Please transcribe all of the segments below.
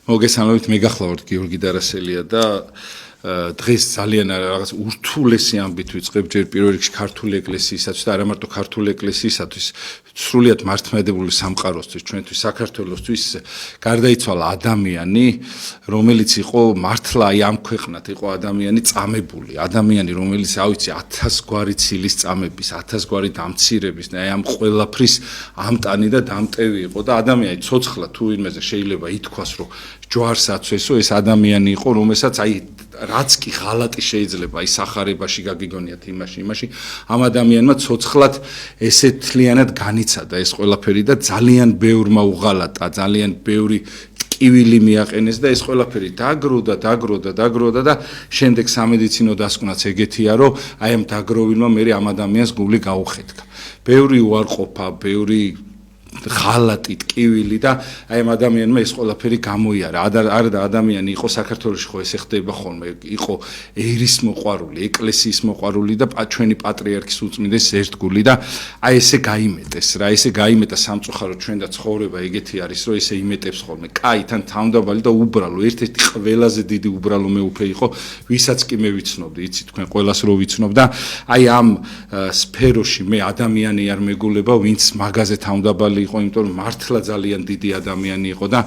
მოგესალმებით, მე გახლავართ გიორგი დარასელია და დღეს ძალიან რაღაც ურთულესი ამბით ვიწყებ ჯერ პირველ რიგში ქართული ეკლესიისათვის და არა მარტო ქართული ეკლესიისათვის, სრულიად მართლმადიდებლური სამყაროსთვის, ჩვენთვის საქართველოსთვის გარდაიცვალა ადამიანი, რომელიც იყო მართლა აი ამ ქვეყნად იყო ადამიანი წამებული, ადამიანი, რომელიც ავიცი 1000 გვარი ცილის წამების, 1000 გვარი დამცირების და აი ამ ყველაფრის ამტანი და დამტევი იყო და ადამიანი ცოცხლა თუ ვინმეზე შეიძლება ითქვას, რომ ჯვარს აცვესო, ეს ადამიანი იყო, რომელსაც აი რაც კი ღალატი შეიძლება აი სახარებაში გაგიგონიათ იმაში ამ ადამიანმა ცოცხლად ესე თლიანად განიცადა ეს ყველაფერი და ძალიან ბევრმა უღალატა, ძალიან ბევრი ტკივილი მიაყენეს და ეს ყველაფერი დაგროვდა და შემდეგ სამედიცინო დასკვნაც ეგეთია, რომ აი ამ დაგროვილმა მე ამ ადამიანს გული გაუხეთქა. ბევრი უარყოფა, ბევრი ღალატი, ტკივილი და აი ამ ადამიანმა ეს ყველაფერი გამოიარა. არა და ადამიანი იყო საქართველოში ხო ესე ხდება ხოლმე, იყო ერის მოყვარული, ეკლესიის მოყვარული და ჩვენი პატრიარქის უწმინდეს ერთგული და აი ესე გაიმეტეს რა, ესე გაიმეტა სამწუხაროდ ჩვენ და ცხოვრება ეგეთი არის, რომ ესე იმეტებს ხოლმე. კაი, თან თავდაბალი და უბრალო, ერთ-ერთი ყველაზე დიდი უბრალო მეუფე იყო, ვისაც კი მე ვიცნობდი, იცი თქვენ ყველას რო ვიცნობ და აი ამ სფეროში მე ადამიანი არ მეგულება, ვინც მაგაზე თავდაბალი იყო, იმიტომ რომ მართლა ძალიან დიდი ადამიანი იყო და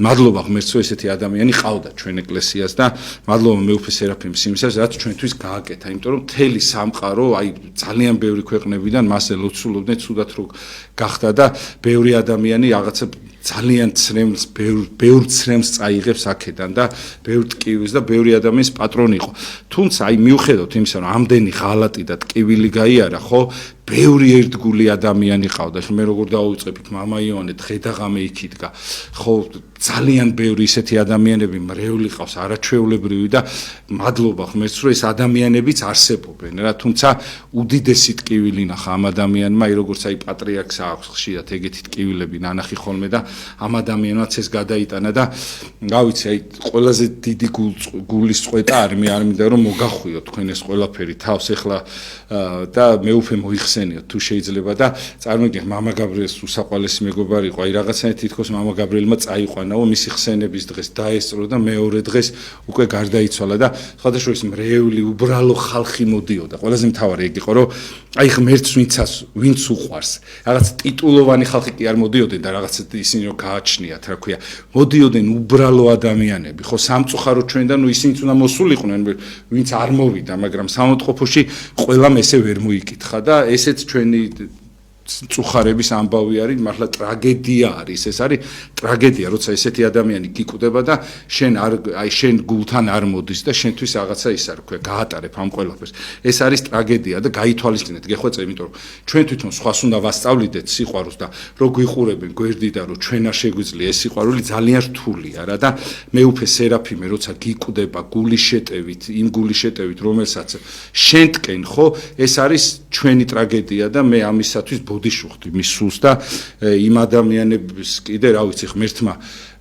მადლობა ღმერთს, რომ ესეთი ადამიანი ყავდა ჩვენ ეკლესიას და მადლობა მეუფე სერაფიმს იმისას, რაც ჩვენთვის გააკეთა, იმიტომ რომ მთელი სამყარო, აი ძალიან ბევრი ქვეყნებიდან მას ელოცულობდნენ, ცუდად რო გახდა და ბევრი ადამიანი რაღაცა ძალიან ცრემლს, ბევრ ცრემლს წაიღებს აქედან და ბევრ ტკივილს და ბევრი ადამიანის პატრონი იყო. თუმცა აი მიუხედავად იმისა, რომ ამდენი ღალატი და ტკივილი გაიარა, ხო, ბევრი ერთგული ადამიანი ყავდა. მე როგორ დავუწყებთ, მამა იონე დღე და ღამე იქ იდგა. ხო, ძალიან ბევრი ისეთი ადამიანები მრევლი ყავს, არაჩვეულებრივი და მადლობა ღმერთს, რომ ეს ადამიანებიც არსებობენ რა, თუმცა უდიდესი ტკივილი ნახა ამ ადამიანმა, აი როგორც აი პატრიარქს აქვს ხშირად ეგეთი ტკივილები ნანახი ხოლმე და ამ ადამიანმაც ეს გადაიტანა და რა ვიცი, აი ყველაზე დიდი გულის წვეტა არ მინდა რომ მოგახვიოთ თქვენ ეს ყველაფერი თავს ეხლა და მეუფე მოიხსენიოთ თუ შეიძლება და წარმოგიდგენთ მამა გაბრიელის უსაყვალესი მეგობარი იყო, აი რაღაცნაირად თითქოს მამა გაბრიელმა წაიყვანაო მისი ხსენების დღეს დაესწრო და მეორე დღეს უკვე გარდაიცვალა და სხვადასხვა მრევლი უბრალო ხალხი მოდიოდა. ყველაზე მთავარი ეგ იყო, რომ აი ღმერთს ვინც უყვარს, რაღაც ტიტულოვანი ხალხი კი არ მოდიოდნენ და რაღაც ისინი რომ გააჩნიათ, რა ქვია, მოდიოდნენ უბრალო ადამიანები, ხო, სამწუხაროდ ჩვენიდან ისინიც უნდა მოსულიყვნენ, ვინც არ მოვიდა, მაგრამ სამოთყოფოში ყველამ ესე ვერ მოიკითხა და ესეც ჩვენი წუხარების ამბავი არის, მართლა ტრაგედია არის, ეს არის ტრაგედია, როცა ესეთი ადამიანი გიკვდება და შენ გულთან არ მოდის და შენთვის რაღაცა ის არ ქვია, გაატარებ ამ ყველაფერს. ეს არის ტრაგედია და გაითვალისწინეთ, გეხვეწე, იმიტომ რომ ჩვენ თვითონ სხვას უნდა ვასწავლიდეთ სიყვარულს და რო გვიყურებენ გვერდიდან, რომ ჩვენ არ შეგვიძლია ეს სიყვარული ძალიან რთულია რა და მეუფე სერაფიმე როცა გიკვდება გულის შეტევით, იმ გულის შეტევით, რომელსაც შენთკენ, ხო, ეს არის ჩვენი ტრაგედია და მე ამისათვის ბოდიშუხდი მის სულს და იმ ადამიანებს კიდე რა ვიცი ღმერთმა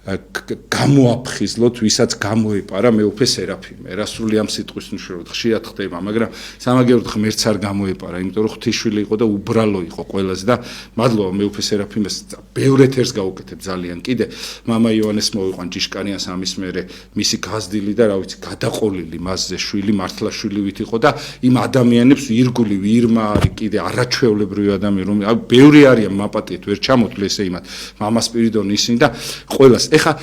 გამოაფხიზლოთ, ვისაც გამოეპარა მეუფე სერაფიმე. რა სრული ამ სიტყვის მნიშვნელობით ხშირად ხდება, მაგრამ სამაგიეროდ ღმერთს არ გამოეპარა, იმიტომ რომ ღვთისშვილი იყო და უბრალო იყო ყველაზე და მადლობა მეუფე სერაფიმეს, ბევრ ეთერს გაუკეთებ ძალიან. კიდე მამა იონეს მოვიყვან ჭიშკარიანს ამის მერე მისი გაზრდილი და რა ვიცი, გადაყოლილი მასზე შვილი, მართლა შვილივით იყო და იმ ადამიანებს ირგული ვირმა არის კიდე არაჩვეულებრივი ადამიანი, რომ ბევრი არიან მაპატიეთ, ვერ ჩამოთვლე ესე იმათ, მამა სპირიდონი ისინი და ყველას ეხა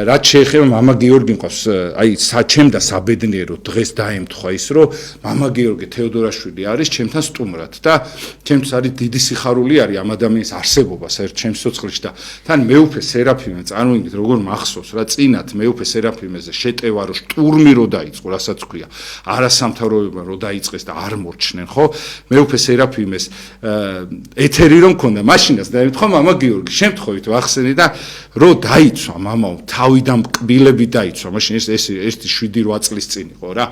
რაც შეეხება მამა გიორგი მყავს, აი საჩემ და საბედნიერო დღეს დაემთხვა ის, რომ მამა გიორგი თეოდორაშვილი არის ჩემთან სტუმრად და ჩემთვის არის დიდი სიხარული არის ამ ადამიანის არსებობა საერთოდ ჩემს სიცოცხლეში და თან მეუფე სერაფიმე წარმოიდგინეთ როგორ მახსოვს რა წინათ მეუფე სერაფიმეზე შეტევა რო შტურმი რო დაიწყო, რასაც ქვია, არასამთავროებმა რო დაიწყეს და არ მორჩნენ, ხო, მეუფე სერაფიმეს ეთერი რომ ქონდა, მაშინაც დაემთხვა მამა გიორგი, შემთხვევით ვახსენე და რო დაიცვა მამაო, თავიდან კბილები დაიცვა, მაშინ ეს 7-8 წლის წინ იყო რა.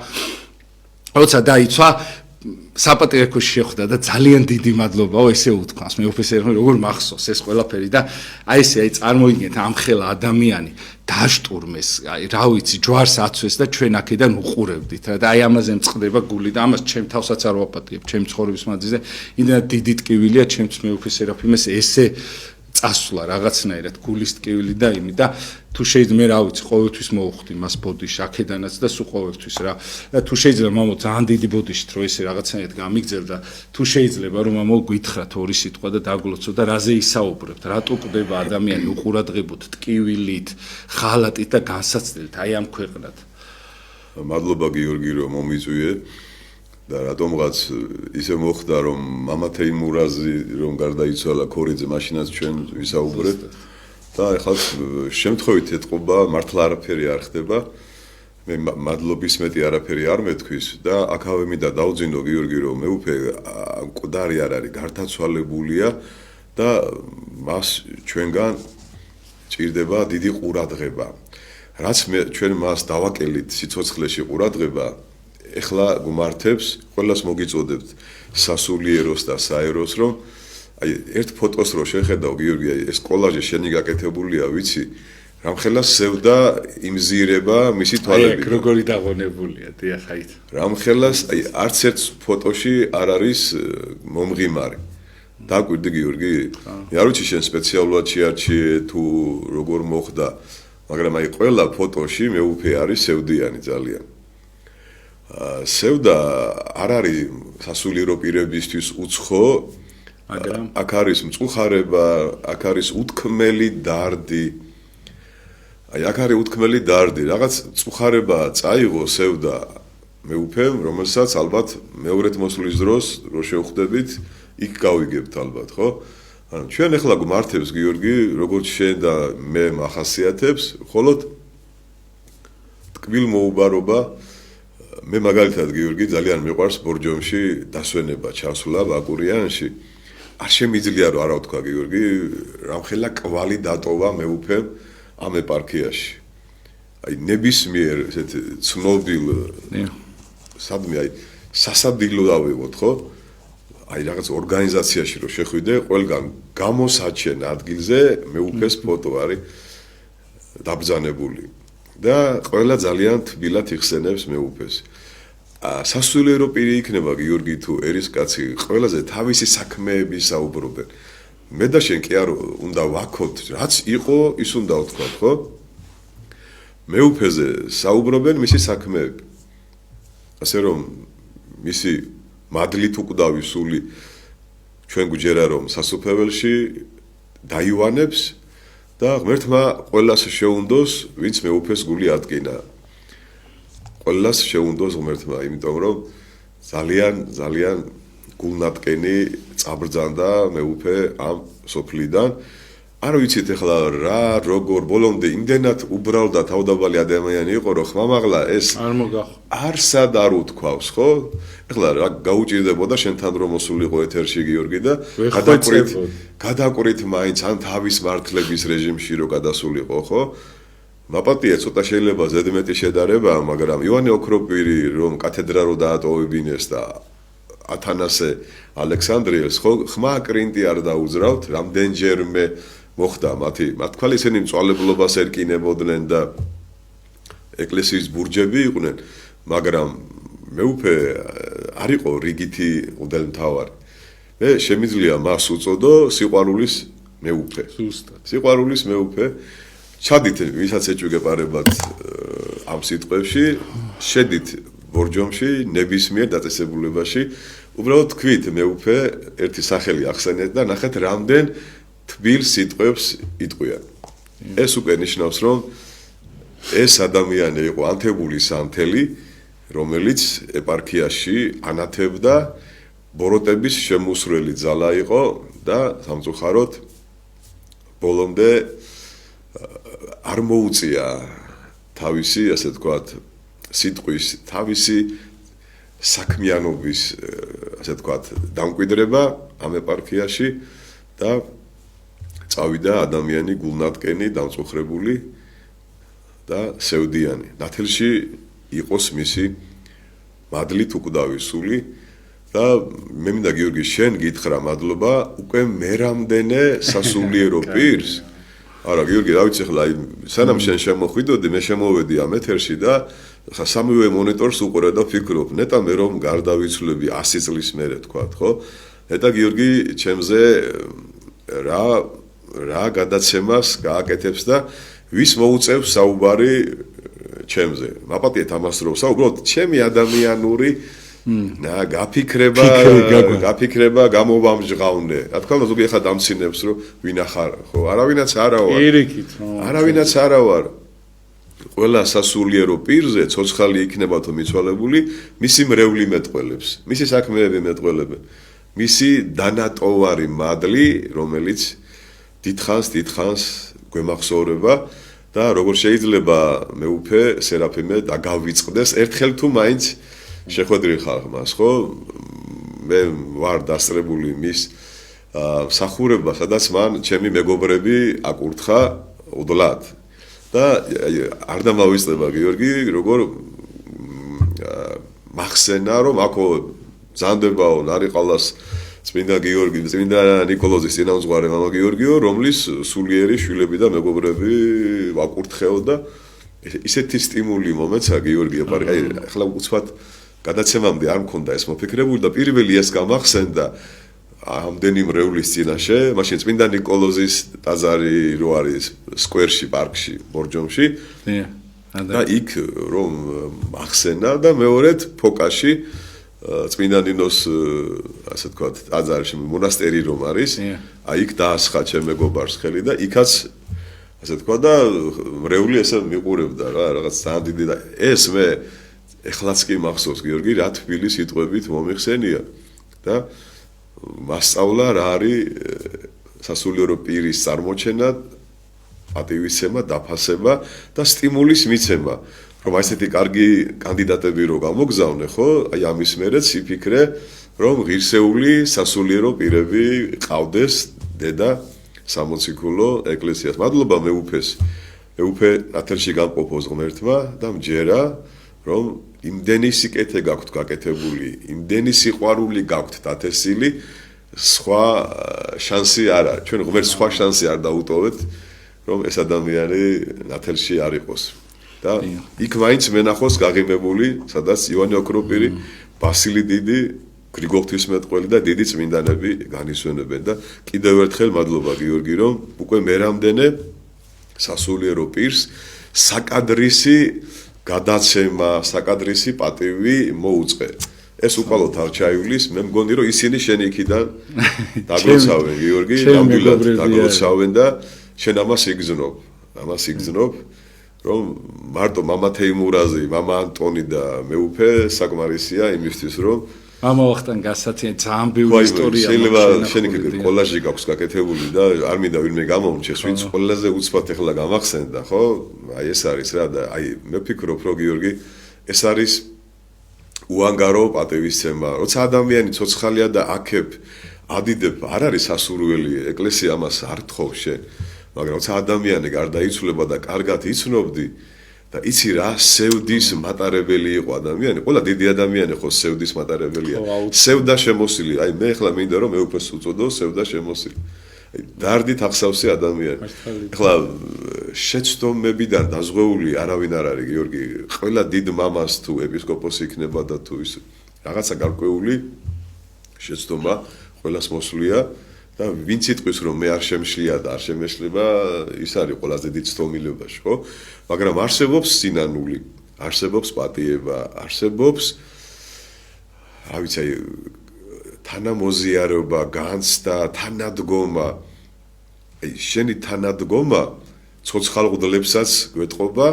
როცა დაიცვა, საპატრიარქოში შეხვდა და ძალიან დიდი მადლობაო ესე უთქვას, მეუფე სერაფიმე როგორ მახსოვს ეს ყველაფერი და აი ესე აი წარმოიდგინეთ ამ ხელა ადამიანი დაშტურმეს, აი რა ვიცი, ჯვარს აცვეს და ჩვენ აქედან უყურებდით რა და აი ამაზე მწყდება გული და ამას ჩემ თავსაც არ ვაპატიებ, ჩემ ცხოვრების მანძილზე, იმდენად დიდი ტკივილია ჩემს მეუფე სერაფიმეს ესე წასვლა რაღაცნაირად გულის ტკივილი და იმი და თუ შეიძლება მე რა ვიცი ყოველთვის მოვხვდი მას ბოდიში აქედანაც და სულ ყოველთვის რა და თუ შეიძლება მამო ძალიან დიდი ბოდიშით რომ ესე რაღაცნაირად გამიგზელდა თუ შეიძლება რომ მამო გითხრათ ორი სიტყვა და დაგლოცო და რაზე ისაუბრებთ რატო კვდება ადამიანი უყურადღებოთ ტკივილით ხალატით და განსაცდელით აი ამ ქვეყნად მადლობა გიორგი რომ მომიწვიე და რატომღაც ისე მოხდა რომ მამა თეიმურაზი რომ გარდაიცვალა ქორიძე მაშინაც ჩვენ ვისაუბრეთ და ეხლა შემთხვევით ეთყობა მართლა არაფერი არ ხდება მე მადლობის მეტი არაფერი არ მეთქვის და აქავე მინდა დავძინო გიორგი რომ მეუფე მკვდარი არ არის გარდაცვალებულია და მას ჩვენგან ჭირდება დიდი ყურადღება რაც ჩვენ მას დავაკელით სიცოცხლეში ყურადღება ეხლა გუმართებს ყველას მოგიწოდებთ სასულიეროს და საეროს რომ აი ერთ ფოტოს რო შეხედავ გიორგი ეს კოლაჟი შენი გაკეთებულია ვიცი რამხელა სევდა იმზირება მისი თვალები აი როგორი დაღონებულია დიახაით რამხელას აი არც ერთ ფოტოში არ არის მომღიმარი დაგვირდი გიორგი მე არ ვიცი შენ სპეციალურად შეარჩიე თუ როგორ მოხდა მაგრამ აი ყველა ფოტოში მეუფე არის სევდიანი ძალიან სევდა არ არის სასულიერო პირებისთვის უცხო მაგრამ აქ არის მწუხარება აქ არის უთქმელი დარდი აი აქ არის უთქმელი დარდი რაღაც მწუხარება წაიღო სევდა მეუფემ რომელსაც ალბათ მეორედ მოსვლის დროს რო შევხვდებით იქ გავიგებთ ალბათ ხო ანუ ჩვენ ახლა გმართებს გიორგი როგორც შენ და მე მახასიათებს ხოლოდ ტკბილ მოუბარობა მე მაგალითად გიორგი ძალიან მიყვარს ბორჯომში დასვენება ჩასვლა ბაკურიანში არ შემიძლია რომ არა ვთქვა გიორგი რამხელა კვალი დატოვა მეუფემ ამ ეპარქიაში აი ნებისმიერ ესეთ ცნობილ სადმე აი სასადილო დავიღოთ ხო აი რაღაც ორგანიზაციაში რო შეხვიდე ყველგან გამოსაჩენ ადგილზე მეუფეს ფოტო არის დაბრძანებული და ყველა ძალიან თბილად იხსენებს მეუფეს სასულიერო პირი იქნება გიორგი თუ ერისკაცი ყველაზე თავისი საქმეები საუბრობენ მე და შენ კი არ უნდა ვაქოთ რაც იყო ის უნდა ვთქვათ ხო მეუფეზე საუბრობენ მისი საქმეები ასე რომ მისი მადლით უკვდავი სული ჩვენ გვჯერა რომ სასუფეველში დაივანებს და ღმერთმა ყველას შეუნდოს ვინც მეუფეს გული ატკინა ყველას შეუნდოს ღმერთმა იმიტომ რომ ძალიან გულნატკენი წაბრძანდა მეუფე ამ სოფლიდან არ ვიცით ახლა რა როგორ ბოლომდე იმდენად უბრალდა თავდაბალი ადამიანი იყო რომ ხმამაღლა ეს არ მოგახო არსად არ უთქვავს ხო ახლა რა გაუჭირდებოდა შენთან რომ მოსულიყო ეთერში გიორგი და გადაკვირით მაინც ან თავის მართლების რეჟიმში რო გადასულიყო ხო მაპატია ცოტა შეიძლება ზედმეტი შედარება მაგრამ ივანე ოქროპირი რომ კათედრა რო დაატოვებინეს და ათანასე ალექსანდრიელს ხო ხმა კრინტი არ დაუძრავთ რამდენჯერმე მოხდა მათ თქალი ისინი მწვალებლობას ერკინებოდნენ და ეკლესიის ბურჯები იყვნენ მაგრამ მეუფე არ იყო რიგითი მღვდელმთავარი მე შემიძლია მას უწოდო სიყვარულის მეუფე ზუსტად სიყვარულის მეუფე ჩადით ვისაც ეჭვგეპარებათ ამ სიტყვებში შედით ბორჯომში ნებისმიერ დაწესებულებაში უბრალოდ თქვით მეუფე ერთი სახელი ახსენეთ და ნახეთ რამდენ თბილ სიტყვებს იტყვიან ეს უკვე ნიშნავს რომ ეს ადამიანი იყო ანთებული სანთელი რომელიც ეპარქიაში ანათებდა ბოროტების შემოსვლელი ძალა იყო და სამწუხაროდ ბოლომდე არ მოუწია თავისი ასე ვთქვათ სიტყვის თავისი საქმიანობის ასე ვთქვათ დამკვიდრება ამ ეპარქიაში და წავიდა ადამიანი გულნატკენი დამწუხრებული და სევდიანი ნათელში იყოს მისი მადლით უკვდავი სული და მე მინდა გიორგი შენ გითხრა მადლობა უკვე მერამდენე სასულიერო პირს არა გიორგი რა ვიცი ხლა სანამ შენ შემოხვიდოდი მე შემოვედი ამ ეთერში და ხა სამივე მონიტორს უყურე და ფიქრობ ნეტა მე რომ გარდავიცვლები 100 წლის მერე თქვა ხო ნეტა გიორგი ჩემზე რა რა გადაცემას გააკეთებს და ვის მოუწევს საუბარი ჩემზე. მაპატიეთ ამას რომ უბრალოდ ჩემი ადამიანური გაფიქრება გამოვამჟღავნე. რა თქმა უნდა ზოგი ახლა დამცინებს რომ ვინახარ ხო არავინაც არა ვარ. პირიქით არავინაც არა ვარ. ყველა სასულიერო პირზე ცოცხალი იქნება თუ მიცვალებული, მისი მრევლი მეტყველებს, მისი საქმეები მეტყველებენ. მისი დანატოვარი მადლი, რომელიც დიდხანს გვემახსოვრება და როგორ შეიძლება მეუფე სერაფიმე დაგავიწყდეს ერთხელ თუ მაინც შეხვედრილ ხალხმას, ხო? მე ვარ დასწრებული მის მსახურება, სადაც მან ჩემი მეგობრები აკურთხა უდლად. და არ დამავიწყდება გიორგი, როგორ მახსენა რომ აქო ზანდებაო ნარიყალას წმინდა გიორგი, წმინდა ნიკოლოზის წინამძღვარი მამა გიორგიო, რომლის სულიერი შვილები და მეგობრები ვაკურთხეო და ისეთი სტიმული მომეცა გიორგი, აი ახლა უცბად გადაცემამდე არ მქონდა ეს მოფიქრებული და პირველი ეს გამახსენდა ამდენი მრევლის წინაშე, მაშინ წმინდა ნიკოლოზის ტაძარი რო არის სკვერში, პარკში, ბორჯომში. და იქ რომ ახსენა და მეორედ ფოკაში წმინდა ნინოს ასე ვთქვათ, ტაძარში მონასტერი რომ არის, აი იქ დაასხა ჩემ მეგობარს ხელი და იქაც ასე ვთქვათ და მრევლი ესე მიყურებდა რა, რაღაც ძალიან დიდი და ეს მე ეხლაც კი მახსოვს გიორგი, რა თბილი სიტყვებით მომიხსენია და მასწავლა რა არის სასულიერო პირის წარმოჩენა, პატივისცემა, დაფასება და სტიმულის მიცემა. რომ ასეთი კარგი კანდიდატები რო გამოგზავნე, ხო? აი ამის მერეც იფიქრე, რომ ღირსეული სასულიერო პირები ყავდეს დედა სამოციქულო ეკლესიას. მადლობა მეუფეს. მეუფე ათელში გამყოფოს ღმერთმა და მჯერა, რომ იმდენი სიკეთე გაქვთ გაკეთებული, იმდენი სიყვარული გაქვთ დათესილი, სხვა შანსი არ არის. ჩვენ ღმერთს სხვა შანსი არ დაუტოვეთ, რომ ეს ადამიანი ათელში არ იყოს. და იქ მაინც მენახოს გაღიმებული, სადაც ივანე ოქროპირი, ბასილი დიდი, გრიგოლ ღვთისმეტყველი და დიდი წმინდანები განისვენებენ და კიდევ ერთხელ მადლობა გიორგი, რომ უკვე მერამდენე სასულიერო პირს საკადრისი გადაცემა, საკადრისი პატივი მოუწყე. ეს უყალოდ არ ჩაივლის, მე მგონი რომ ისინი შენ იქიდან დაგლოცავენ გიორგი, ნამდვილად დაგლოცავენ და შენ ამას იგზნობ, რომ მარტო მამა თეიმურაზი, მამა ანტონი და მეუფე საკმარისია იმისთვის, რომ ამოვახტან გასაციან ძალიან ბევრი ისტორია. შეიძლება შენი კოლაჟი გაქვს გაკეთებული და არ მინდა ვინმე გამომრჩეს, ვინც ყველაზე უცბად ახლა გამახსენდა, ხო? აი ეს არის რა და აი მე ვფიქრობ, რომ გიორგი, ეს არის უანგარო პატივისცემა. როცა ადამიანი ცოცხალია და აქებ ადიდებ, არ არის სასურველი, ეკლესია ამას არ თხოვს შენ. მაგრამ როცა ადამიანი გარდაიცვლება და კარგად იცნობდი და იცი რა სევდის მატარებელი იყო ადამიანი, ყველა დიდი ადამიანი ხო სევდის მატარებელია. სევდა შემოსილი, აი მე ახლა მინდა რომ მეუფეს უწოდო სევდა შემოსილი. აი დარდით ახსავსე ადამიანი. ახლა შეცდომებიდან დაზღვეული არავინ არ არის გიორგი, ყველა დიდ მამას თუ ეპისკოპოსი იქნება და თუ ის რაღაცა გარკვეული შეცდომა ყველას მოსვლია. და ვინც იტყვის რომ მე არ შემშლია და არ შემეშლება, ის არის ყველაზე დიდ ცდომილებაში, ხო? მაგრამ არსებობს სინანული, არსებობს პატიება, არსებობს რა ვიცი, თანამოზიარობა, განცდა, თანადგომა. აი შენი თანადგომა ცოცხალ მღვდლებსაც გვეტყობა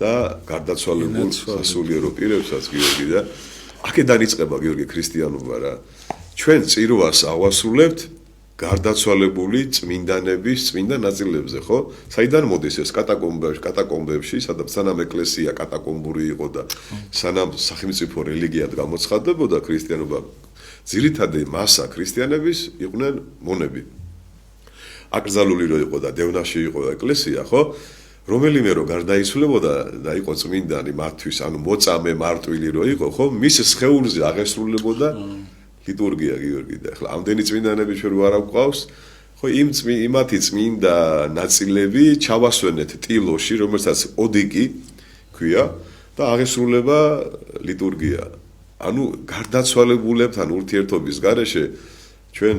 და გარდაცვალებულ სასულიერო პირებსაც გიორგი და აქედან იწყება გიორგი ქრისტიანობა რა. ჩვენ წირვას ავასრულებთ გარდაცვალებული წმინდანების წმინდა ნაწილებზე, ხო? საიდან მოდის ეს კატაკომბებში, სადაც სანამ ეკლესია კატაკომბური იყო და სანამ სახელმწიფო რელიგიად გამოცხადდებოდა ქრისტიანობა, ძირითადი მასა ქრისტიანების იყვნენ მონები. აკრძალული რო იყო და დევნაში იყო ეკლესია, ხო? რომელიმე რო გარდაიცვლებოდა და იყო წმინდანი მათთვის, ანუ მოწამე მარტვილი რო იყო, ხო? მის სხეულზე აღესრულებოდა ლიტურგია გიორგი და ახლა ამდენი წმინდანები ჩვენ არ გვყავს, ხო იმათი წმინდა ნაწილები ჩავასვენეთ ტილოში, რომელსაც ოდიკი ქვია და აღესრულება ლიტურგია. ანუ გარდაცვალებულებთან ურთიერთობის გარეშე ჩვენ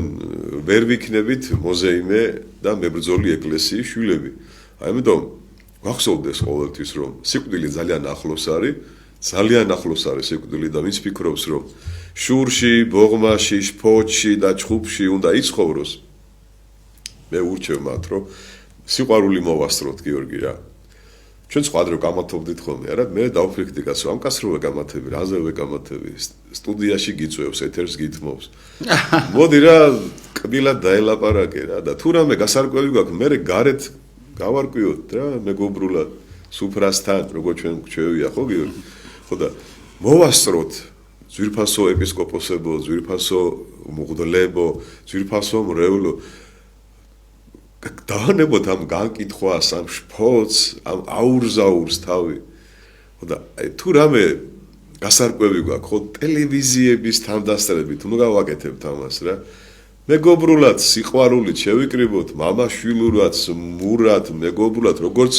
ვერ ვიქნებით მოზეიმე და მებრძოლი ეკლესიის შვილები. ამიტომ გახსოვდეს ყოველთვის რომ სიკვდილი ძალიან ახლოს არის, ძალიან ახლოს არის სიკვდილი და ვინც ფიქრობს რომ შურში, ბოღმაში, შფოთში და ჩხუბში უნდა იცხოვროს. მე ურჩევ მათ რომ სიყვარული მოვასწროთ გიორგი რა. ჩვენ სხვადასხვა გამათობდით ხოლმე, არა? მე დავფიქრდი კაცო, ამ კაცს რო ვეკამათები, რაზე ვეკამათები? სტუდიაში გიწევს, ეთერს გითმობს. მოდი რა, კბილად დაელაპარაკე რა და თუ რამე გასარკვევი გაქვს, მე გარეთ გავარკვიოთ რა, მეგობრულად, სუფრასთან, როგორ ჩვენ გვჩვევია ხო გიორგი? ხო და მოვასწროთ ძვირფასო ეპისკოპოსებო, ძვირფასო მღვდლებო, ძვირფასო მრევლო დავანებოთ ამ განკითხვას, ამ შფოთს, ამ აურზაურს თავი. ხო და თუ რამე გასარკვევი გვაქვს, ხო ტელევიზიების თანდასწრებით უნდა გავაკეთებთ ამას რა. მეგობრულად, სიყვარულით შევიკრიბოთ, მამაშვილურად, მურად, მეგობრულად, როგორც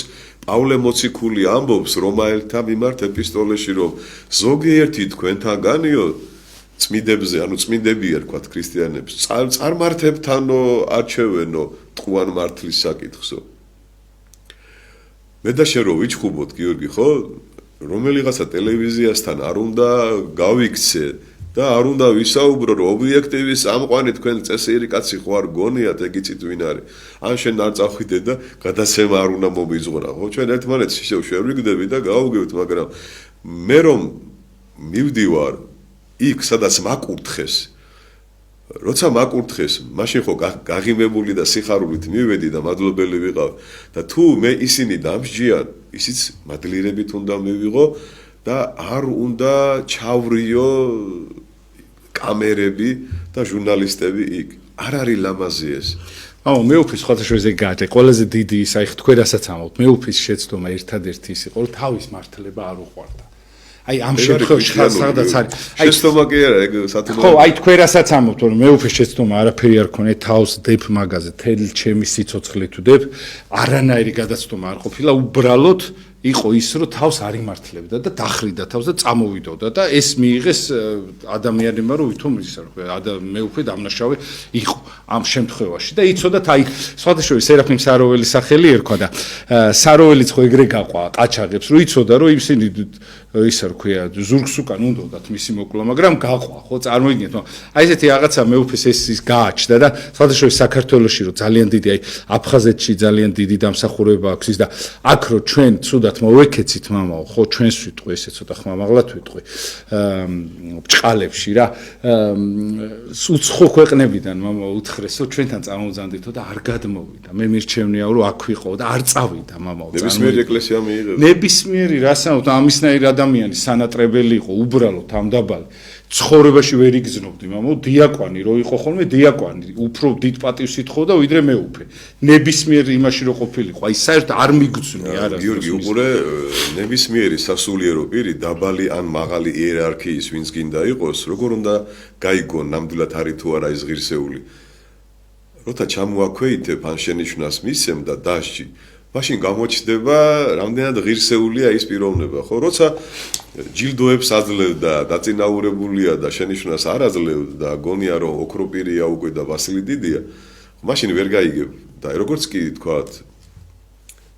პავლე მოციქული ამბობს რომაელთა მიმართ ეპისტოლეში, რომ ზოგიერთი თქვენთანგანიო წმიდებზე, ანუ წმინდები ერქვათ ქრისტიანებს, წარმართებთანო არჩევენო ტყუან მართლის საკითხსო. მე და შენ რო ვიჩხუბოთ გიორგი, ხო? რომელიღაცა ტელევიზიასთან არ უნდა გავიქცე და არ უნდა ვისაუბრო რომ ობიექტივის ამყვანი თქვენ წესიერი კაცი ხო არ გონიათ ეგ იცით ვინ არის. ან შენ არ წავხვიდე და გადაცემა არ უნდა მომიძღვრა, ხო? ჩვენ ერთმანეთს ისევ შევრიგდები და გავუგებთ, მაგრამ მე რომ მივდივარ იქ სადაც მაკურთხეს როცა მაკურთხეს მაშინ ხო გაღიმებული და სიხარულით მივედი და მადლობელი ვიყავ და თუ მე ისინი დამსჯიან ისიც მადლიერებით უნდა მივიღო და არ უნდა ჩავრიო კამერები და ჟურნალისტები იქ არ არის ლამაზი ეს მე უფის ხოთაშოზე გაჭე ყველაზე დიდი ის აი თქვენ რასაც ამბობთ მე უფის შეცდომა ერთადერთი ის იყო რომ თავის მართლება არ უყვარდა აი ამ შემთხვევაში სადაც არის შეცდომა კი არა ეგ სათქმელი ხო აი თქვენ რასაც ამბობთ რომ მე უფის შეცდომა არაფერი არ ქონე თავს დებ მაგაზე თელ ჩემი სიცოცხლე თუ დებ არანაირი გადაცდომა არ ყოფილა უბრალოდ იყო ის რომ თავს არ იმართლებდა და დახრიდა თავს და წამოვიდოდა და ეს მიიღეს ადამიანებმა რომ ვითომ ისა რომ მე უკვე დამნაშავე იყო ამ შემთხვევაში და იცოდათ აი სხვადასხვა სერაფიმ საროველის სახელი ერქვა და საროველიც ხო ეგრე გაყვა ყაჩაღებს რომ იცოდა რომ ისინი ისა რქვია ზურგს უკან უნდათ მისი მოკლა მაგრამ გაყვა ხო წარმოიდგინეთ აი ესეთი რაღაცა მე უფეს ეს გააჩნდა და სხვადასხვა საქართველოში რომ ძალიან დიდი აი აფხაზეთში ძალიან დიდი დამსახურება აქვს ის და აქ რომ ჩვენ ცუდად მოვეკეცით მამაო ხო ჩვენს ვიტყვი ესე ცოტა ხმამაღლად ვიტყვი ბჭყალებში რა უცხო ქვეყნებიდან მამაო უთხრეს რომ ჩვენთან წამოვძანდითო და არ გადმოვიდა მე მირჩევნია რომ აქ ვიყო და არ წავიდა მამაო ნებისმიერი ეკლესია მიიღება ნებისმიერი რასაუბრობთ ამისნაირი ადამიანი სანატრებელი იყო უბრალოდ ამ დაბალი ცხოვრებაში ვერ იგზნობდი მამაო დიაკვანი რო იყო ხოლმე დიაკვანი უფრო დიდ პატივს ითხოვდა ვიდრე მეუფე ნებისმიერ იმაში რო ყოფილიყო აი საერთოდ არ მიგრძნი არა გიორგი უყურე ნებისმიერი სასულიერო პირი დაბალი ან მაღალი იერარქიის ვინც გინდა იყოს როგორ უნდა გაიგონ ნამდვილად არის თუ არა ის ღირსეული როცა ჩამოაქვეითებ ან შენიშვნას მისცემ და დასჯი მაშინ გამოჩნდება რამდენად ღირსეულია ის პიროვნება ხო როცა ჯილდოებს აძლევ და დაწინაურებულია და შენიშვნას არ აძლევ და გონია რომ ოქროპირია უკვე და ვასილი დიდია მაშინ ვერ გაიგებ და როგორც კი თქვათ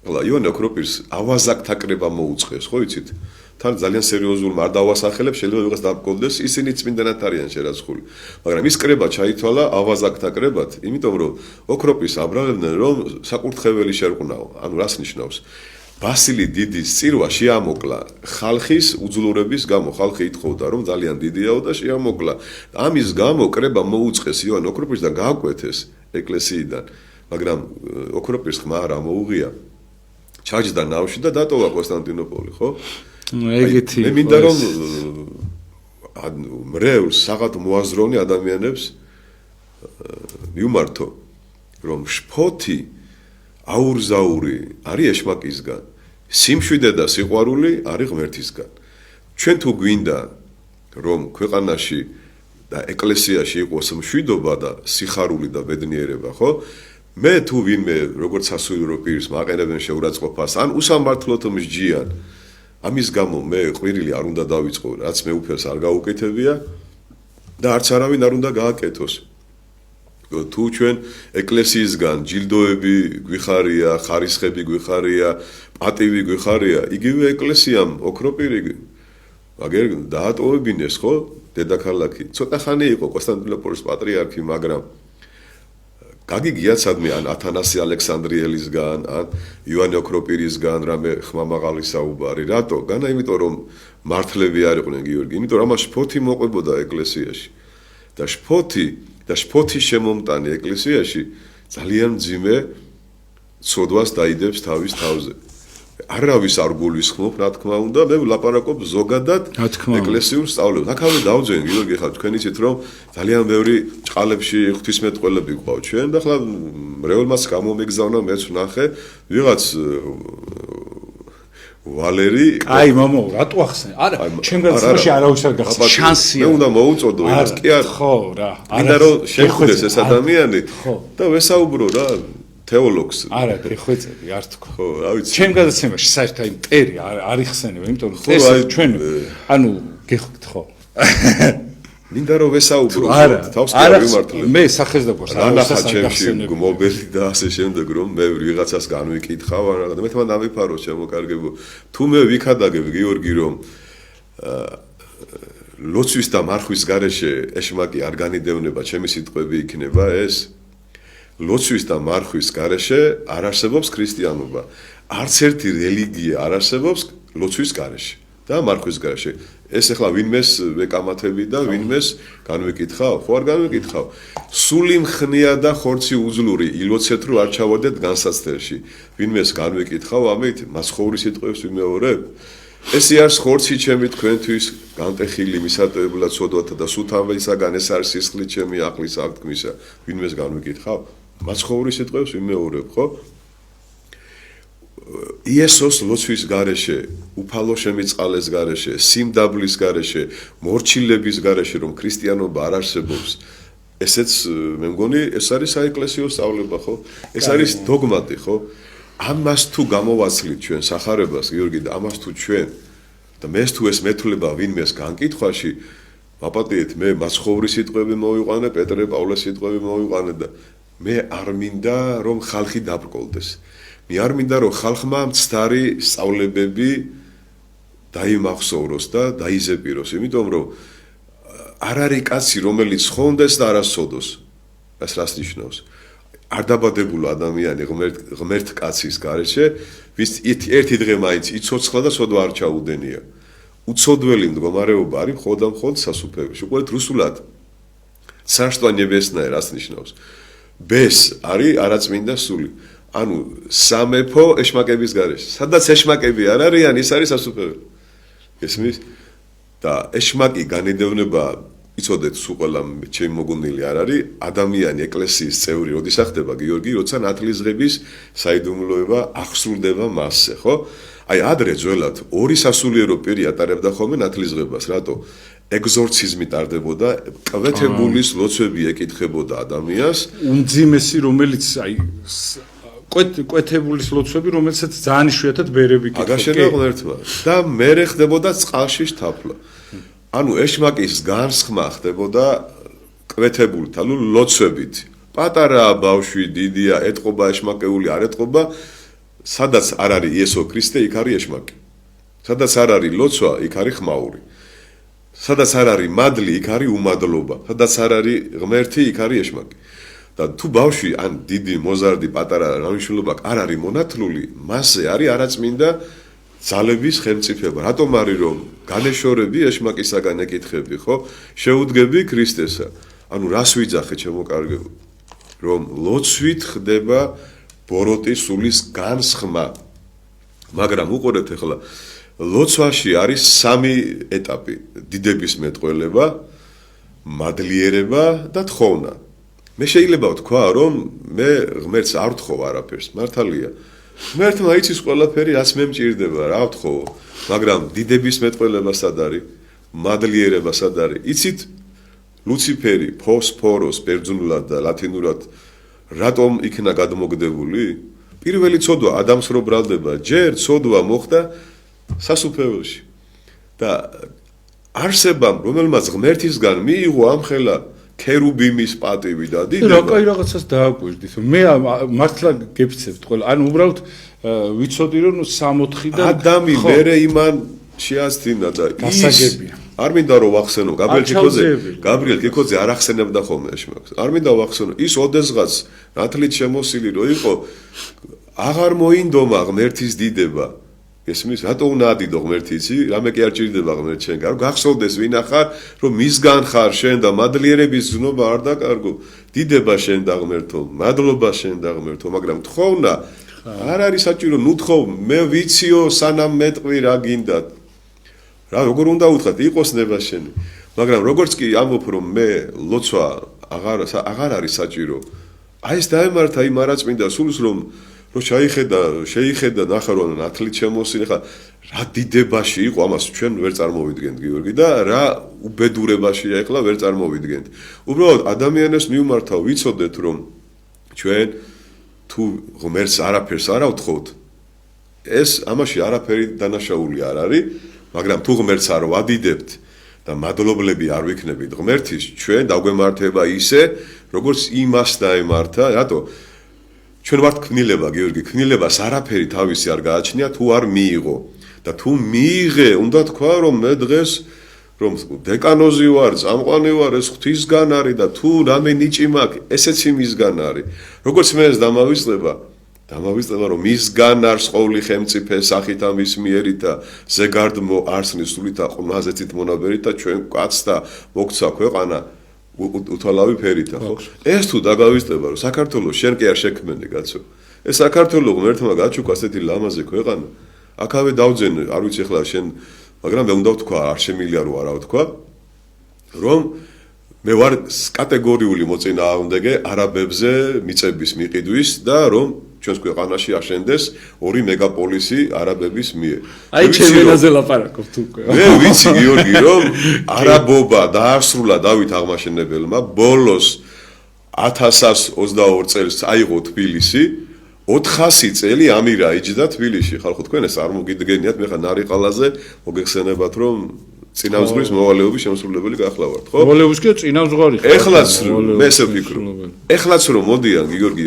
ყველა იოანე ოქროპირს ავაზაკთა კრება მოუწყეს ხო იცით თან ძალიან სერიოზულმა არ დავასახელებ შეიძლება ვიღაც დაგკონდეს ისინი წმინდანად არიან შერაცხული მაგრამ ის კრება ჩაითვალა ავაზაკთა კრებად იმიტომ რომ ოქროპირს აბრალებდნენ რომ საკურთხეველი შერყვნაო ანუ რას ნიშნავს ვასილი დიდის წირვა შეამოკლა ხალხის უძლურების გამო ხალხი ითხოვდა რომ ძალიან დიდიაო და შეამოკლა ამის გამო კრება მოუწყეს იოანე ოქროპირს და გააკვეთეს ეკლესიიდან მაგრამ ოქროპირს ხმა არ ამოუღია ჩაჯდა ნავში და დატოვა კონსტანტინოპოლი ხო ეგეთი მე მინდა რომ მრევლს საღად მოაზროვნე ადამიანებს მივმართო რომ შფოთი აურზაური არის ეშმაკისგან სიმშვიდე და სიყვარული არის ღმერთისგან ჩვენ თუ გვინდა რომ ქვეყანაში და ეკლესიაში იყოს მშვიდობა და სიხარული და ბედნიერება ხო მე თუ ვინმე როგორც სასულიერო პირს მაყენებენ შეურაცხყოფას ან უსამართლოდ მსჯიან ამის გამო მე ყვირილი არ უნდა დავიწყო რაც მე უფერს არ გაუკეთებია და არც არავინ არ უნდა გააკეთოს თუ ჩვენ ეკლესიისგან ჯილდოები გვიხარია, ხარისხები გვიხარია, პატივი გვიხარია, იგივე ეკლესიამ ოქროპირი აგერ დაატოვებინეს, ხო? დედაქალაქი. ცოტა ხანი იყო კონსტანტინოპოლის პატრიარქი, მაგრამ გაგიგიათ სადმე ან ათანასე ალექსანდრიელისგან, ან იოანე ოქროპირისგან რამე ხმამაღალი საუბარი. რატო? განა იმიტომ რომ მართლები არ იყვნენ გიორგი, იმიტომ რომ ამას შფოთი მოყვებოდა ეკლესიაში. და შფოთის შემომტანი ეკლესიაში ძალიან მძიმე ცოდვას დაიდებს თავის თავზე. არავის არ გულისხმობ, რა თქმა უნდა, მე ვლაპარაკობ ზოგადად ეკლესიურ სწავლებას. აქამდე დავძენ გიორგი, ხა თქვენ იცით რომ ძალიან ბევრი ჭყალებში ღვთისმეტყველები გვყავთ ჩვენ და ხლა მრევლმაც გამომეგზავნა მეც ვნახე ვიღაც ვალერი აი მამო რატო ახსენე? არა, ჩემ გადაცემაში არავის არ გახსნა. შანსია. მე უნდა მოუწოდო იმას, კი არა. ხო რა. მინდა რომ შეხვდეს ეს ადამიანი და ვესაუბრო რა თეოლოგს. არა, გეხვეწები, არ თქვა. ხო, რა ვიცი. ჩემ გადაცემაში საერთოდ აი მტერი არ იხსენება, იმიტომ რომ ეს ჩვენ ანუ გეხვით ხო. მინდა რომ ვესაუბრო თავს კი არ ვიმართლებ. მე სახეს დაგვარს ანახა ჩემში მობილი და ასე შემდეგ რომ მე ვიღაცას განვიკითხავ და მე თვითონ დამიფარო შემოკარგებო. თუ მე ვიქადაგებ გიორგი რომ ლოცვის და მარხვის გარეშე ეშმაკი არ განიდევნება, ჩემი სიტყვები იქნება ეს. ლოცვის და მარხვის გარეშე არ არსებობს ქრისტიანობა. არც ერთი რელიგია არ არსებობს ლოცვის გარეშე და მარხვის გარეშე. ეს ახლა ვინმეს ვეკამათები და ვინმეს განვიკითხავ? ხო არ განვიკითხავ. სული მხნია და ხორცი უძლური, ილოცეთ რომ არ ჩავარდეთ განსაცდელში. ვინმეს განვიკითხავ ამით, მაცხოვრის სიტყვებს ვიმეორებ? ესე არის ხორცი ჩემი თქვენთვის განტეხილი მისატევებლად სოდვათა და სუთავისაგან ეს არის სისხლი ჩემი ახლის აღთქმისა. ვინმეს განვიკითხავ? მაცხოვრის სიტყვებს ვიმეორებ, ხო? იესოს ლოცვის გარეშე, უფალო შემიწყალეს გარეშე, სიმდაბლის გარეშე, მორჩილების გარეშე რომ ქრისტიანობა არ არსებობს. ესეც მე მგონი ეს არის საეკლესიო სწავლება, ხო? ეს არის დოგმატი, ხო? ამას თუ გამოვაცლით ჩვენ სახარებას, გიორგი, და ამას თუ ჩვენ და მეს თუ ეს მეთვლება ვინმეს განკითხვაში, ვაპატიეთ, მე მაცხოვრის სიტყვები მოვიყვანე, პეტრე პავლეს სიტყვები მოვიყვანე და მე არ მინდა რომ ხალხი დაბრკოლდეს. მე არ მინდა რომ ხალხმა მცდარი სწავლებები დაიმახსოვროს და დაიზეპიროს, იმიტომ რომ არ არის კაცი რომელიც ხონდეს და არასწოდოს. ეს რას ნიშნავს? არ დაბადებულ ადამიანი ღმერთ კაცის გარეშე, ვის ერთი დღე მაინც იცოცხლა და სოდვა არ ჩაუდენია. უცოდველი მდგომარეობა არის მხოლოდ სასუფეველში. უყურეთ რუსულად. царство небесное რას ნიშნავს? ბეს არის არაწმინდა სული. ანუ სამეფო ეშმაკების გარეშე. სადაც ეშმაკები არ არიან, ის არის სასუფეველი. ესმის? და ეშმაკი განიდევნება, იცოდეთ, სულ ყველა ჩემი მოგონილი არ არის, ადამიანი ეკლესიის წევრი, როდის ხდება გიორგი, როცა ნათლისღების საიდუმლოება აღსრულდება მასზე, ხო? აი ადრე ძველად ორი სასულიერო პირი ატარებდა ხოლმე ნათლისღებას, რატო? ეგზორციზმი ტარდებოდა, კვეთებულის ლოცვები ეკითხებოდა ადამიანს, უმძიმესი რომელიც აი კვეთებულის ლოცვები, რომელსაც ძალიან იშვიათად ბერები კითხულობენ. აგაშენა ღმერთმა და მერე ხდებოდა წყალში შთაფლა. ანუ ეშმაკის განსხმა ხდებოდა კვეთებულით, ანუ ლოცვებით. პატარაა ბავშვი, დიდია, ეტყობა ეშმაკეული, არ ეტყობა, სადაც არ არის იესო ქრისტე, იქ არის ეშმაკი. სადაც არ არის ლოცვა, იქ არის ხმაური. სადაც არ არის მადლი, იქ არის უმადლობა. სადაც არ არის ღმერთი, იქ არის ეშმაკი. და თუ ბავშვი ან დიდი მოზარდი პატარა რამიშვილობა არ არის მონათლული, მასზე არის არაწმინდა ძალების ხელმწიფება. რატომ არის რომ განეშორები ეშმაკისაგან ეკითხები, ხო? შეუდგები ქრისტესა. ანუ რას ვიძახე ჩემო კარგებო? რომ ლოცვით ხდება ბოროტი სულის განსხმა. მაგრამ უყურეთ ახლა ლოცვაში არის სამი ეტაპი: დიდების მეტყველება, მადლიერება და თხოვნა. მე შეიძლება ვთქვა, რომ მე ღმერთს არ ვთხოვ არაფერს, მართალია. ღმერთმა იცის ყველაფერი, რაც მე მჭირდება, რა ვთხოვო. მაგრამ დიდების მეტყველება სად არის? მადლიერება სად არის? იცით ლუციფერი, ფოსფოროს ბერძნულად და ლათინურად რატომ იქნა გადმოგდებული? პირველი ცოდვა ადამიანს რო ბრალდება, ჯერ ცოდვა მოხდა სასუფეველში. და არსებამ, რომელმაც ღმერთისგან მიიღო ამხელა ქერუბიმის პატივი და რა დიდება. კაი რაღაცას დააკვირდით. მე მართლა გეფცევთ ყველა. ანუ უბრალოდ ვიცოდი რომ 6-4 და ადამი მერე იმან შეასთინა და გასაგებია. არ მინდა რომ ვახსენო გაბრიელ კიკოძე არ ახსენებდა ხოლმე შმაკს. არ მინდა ვახსენო ის ოდესღაც ნათლით შემოსილი რო იყო აღარ მოინდომა ღმერთის დიდება. ესმის რატო უნდა ადიდო ღმერთი იცი? რამე კი არ ჭირდება ღმერთ შენ. გარო გახსოვდეს ვინ ახარ რომ მისგან ხარ შენ და მადლიერების ზნობა არ დაკარგო. დიდება შენ და ღმერთო, მადლობა შენ და ღმერთო, მაგრამ თხოვნა არ არის საჭირო, ნუ თხოვ, მე ვიციო სანამ მეტყვი რა გინდათ. რა როგორ უნდა უთხრათ, იყოს ნება შენი. მაგრამ როგორც კი ამბობ რომ მე ლოცვა აღარ არის საჭირო. აი ეს დაემართა იმ არაწმინდა სულს რომ შეიხედა ნახა რომ ნათლით შემოსილი ხა რა დიდებაში იყო ამას ჩვენ ვერ წარმოვიდგენთ გიორგი და რა უბედურებაშია ეხლა ვერ წარმოვიდგენთ. უბრალოდ ადამიანებს მიუმართა ვიცოდეთ რომ ჩვენ თუ ღმერთს არაფერს არ ავთხოვთ ეს ამაში არაფერი დანაშაული არ არის, მაგრამ თუ ღმერთს არ ვადიდებთ და მადლობლები არ ვიქნებით ღმერთის, ჩვენ დაგვემართება ისე, როგორც იმას დაემართა, რატო? ჩვენ ვართ ქმნილება, გიორგი, ქმნილებას არაფერი თავისი არ გააჩნია, თუ არ მიიღო. და თუ მიიღე, უნდა თქვა, რომ მე დღეს რომ დეკანოზი ვარ, წამყვანი ვარ, ეს ღვთისგან არის და თუ რამე ნიჭი მაქვს, ესეც იმისგან არის. როგორც მე ეს დამავიწყება, რომ მისგან არის ყოველი ხელმწიფე სახით ამის მიერით და ზეგარდ არსნის სულით და ყმაზეთით მონაბერით და ჩვენ კაცს და მოგცა ქვეყანა უთვალავი ფერით ხო? ეს თუ დაგავიწყება რომ საქართველოს შენ კი არ შექმენი კაცო. ეს საქართველოს ღმერთმა გაჩუქა ასეთი ლამაზი ქვეყანა. აქავე დავძენ, არ ვიცი ახლა შენ, მაგრამ მე უნდა ვთქვა, არ შემიძლია რომ არა ვთქვა, რომ მე ვარ კატეგორიული მოწინააღმდეგე არაბებზე მიწების მიყიდვის და რომ ჩვენს ქვეყანაში აშენდეს 2 მეგაპოლისი არაბების მიერ. აი ჩემენაზე ლაპარაკობთ უკვე. მე ვიცი გიორგი რომ არაბობა დაასრულა დავით აღმაშენებელმა ბოლოს 1122 წელს აიღო თბილისი 400 წელი ამირა იჯდა თბილისში. ხალხო თქვენ ეს არ მოგიდგენიათ, მე ხა ნარიყალაზე მოგეხსენებათ რომ წინამძღვრის მოვალეობის შემსრულებელი გახლავართ, ხო? მოვალეობის კი წინამძღვარი ხარ. ეხლაც მე ესე ვფიქრობ. ეხლაც რომ მოდიან გიორგი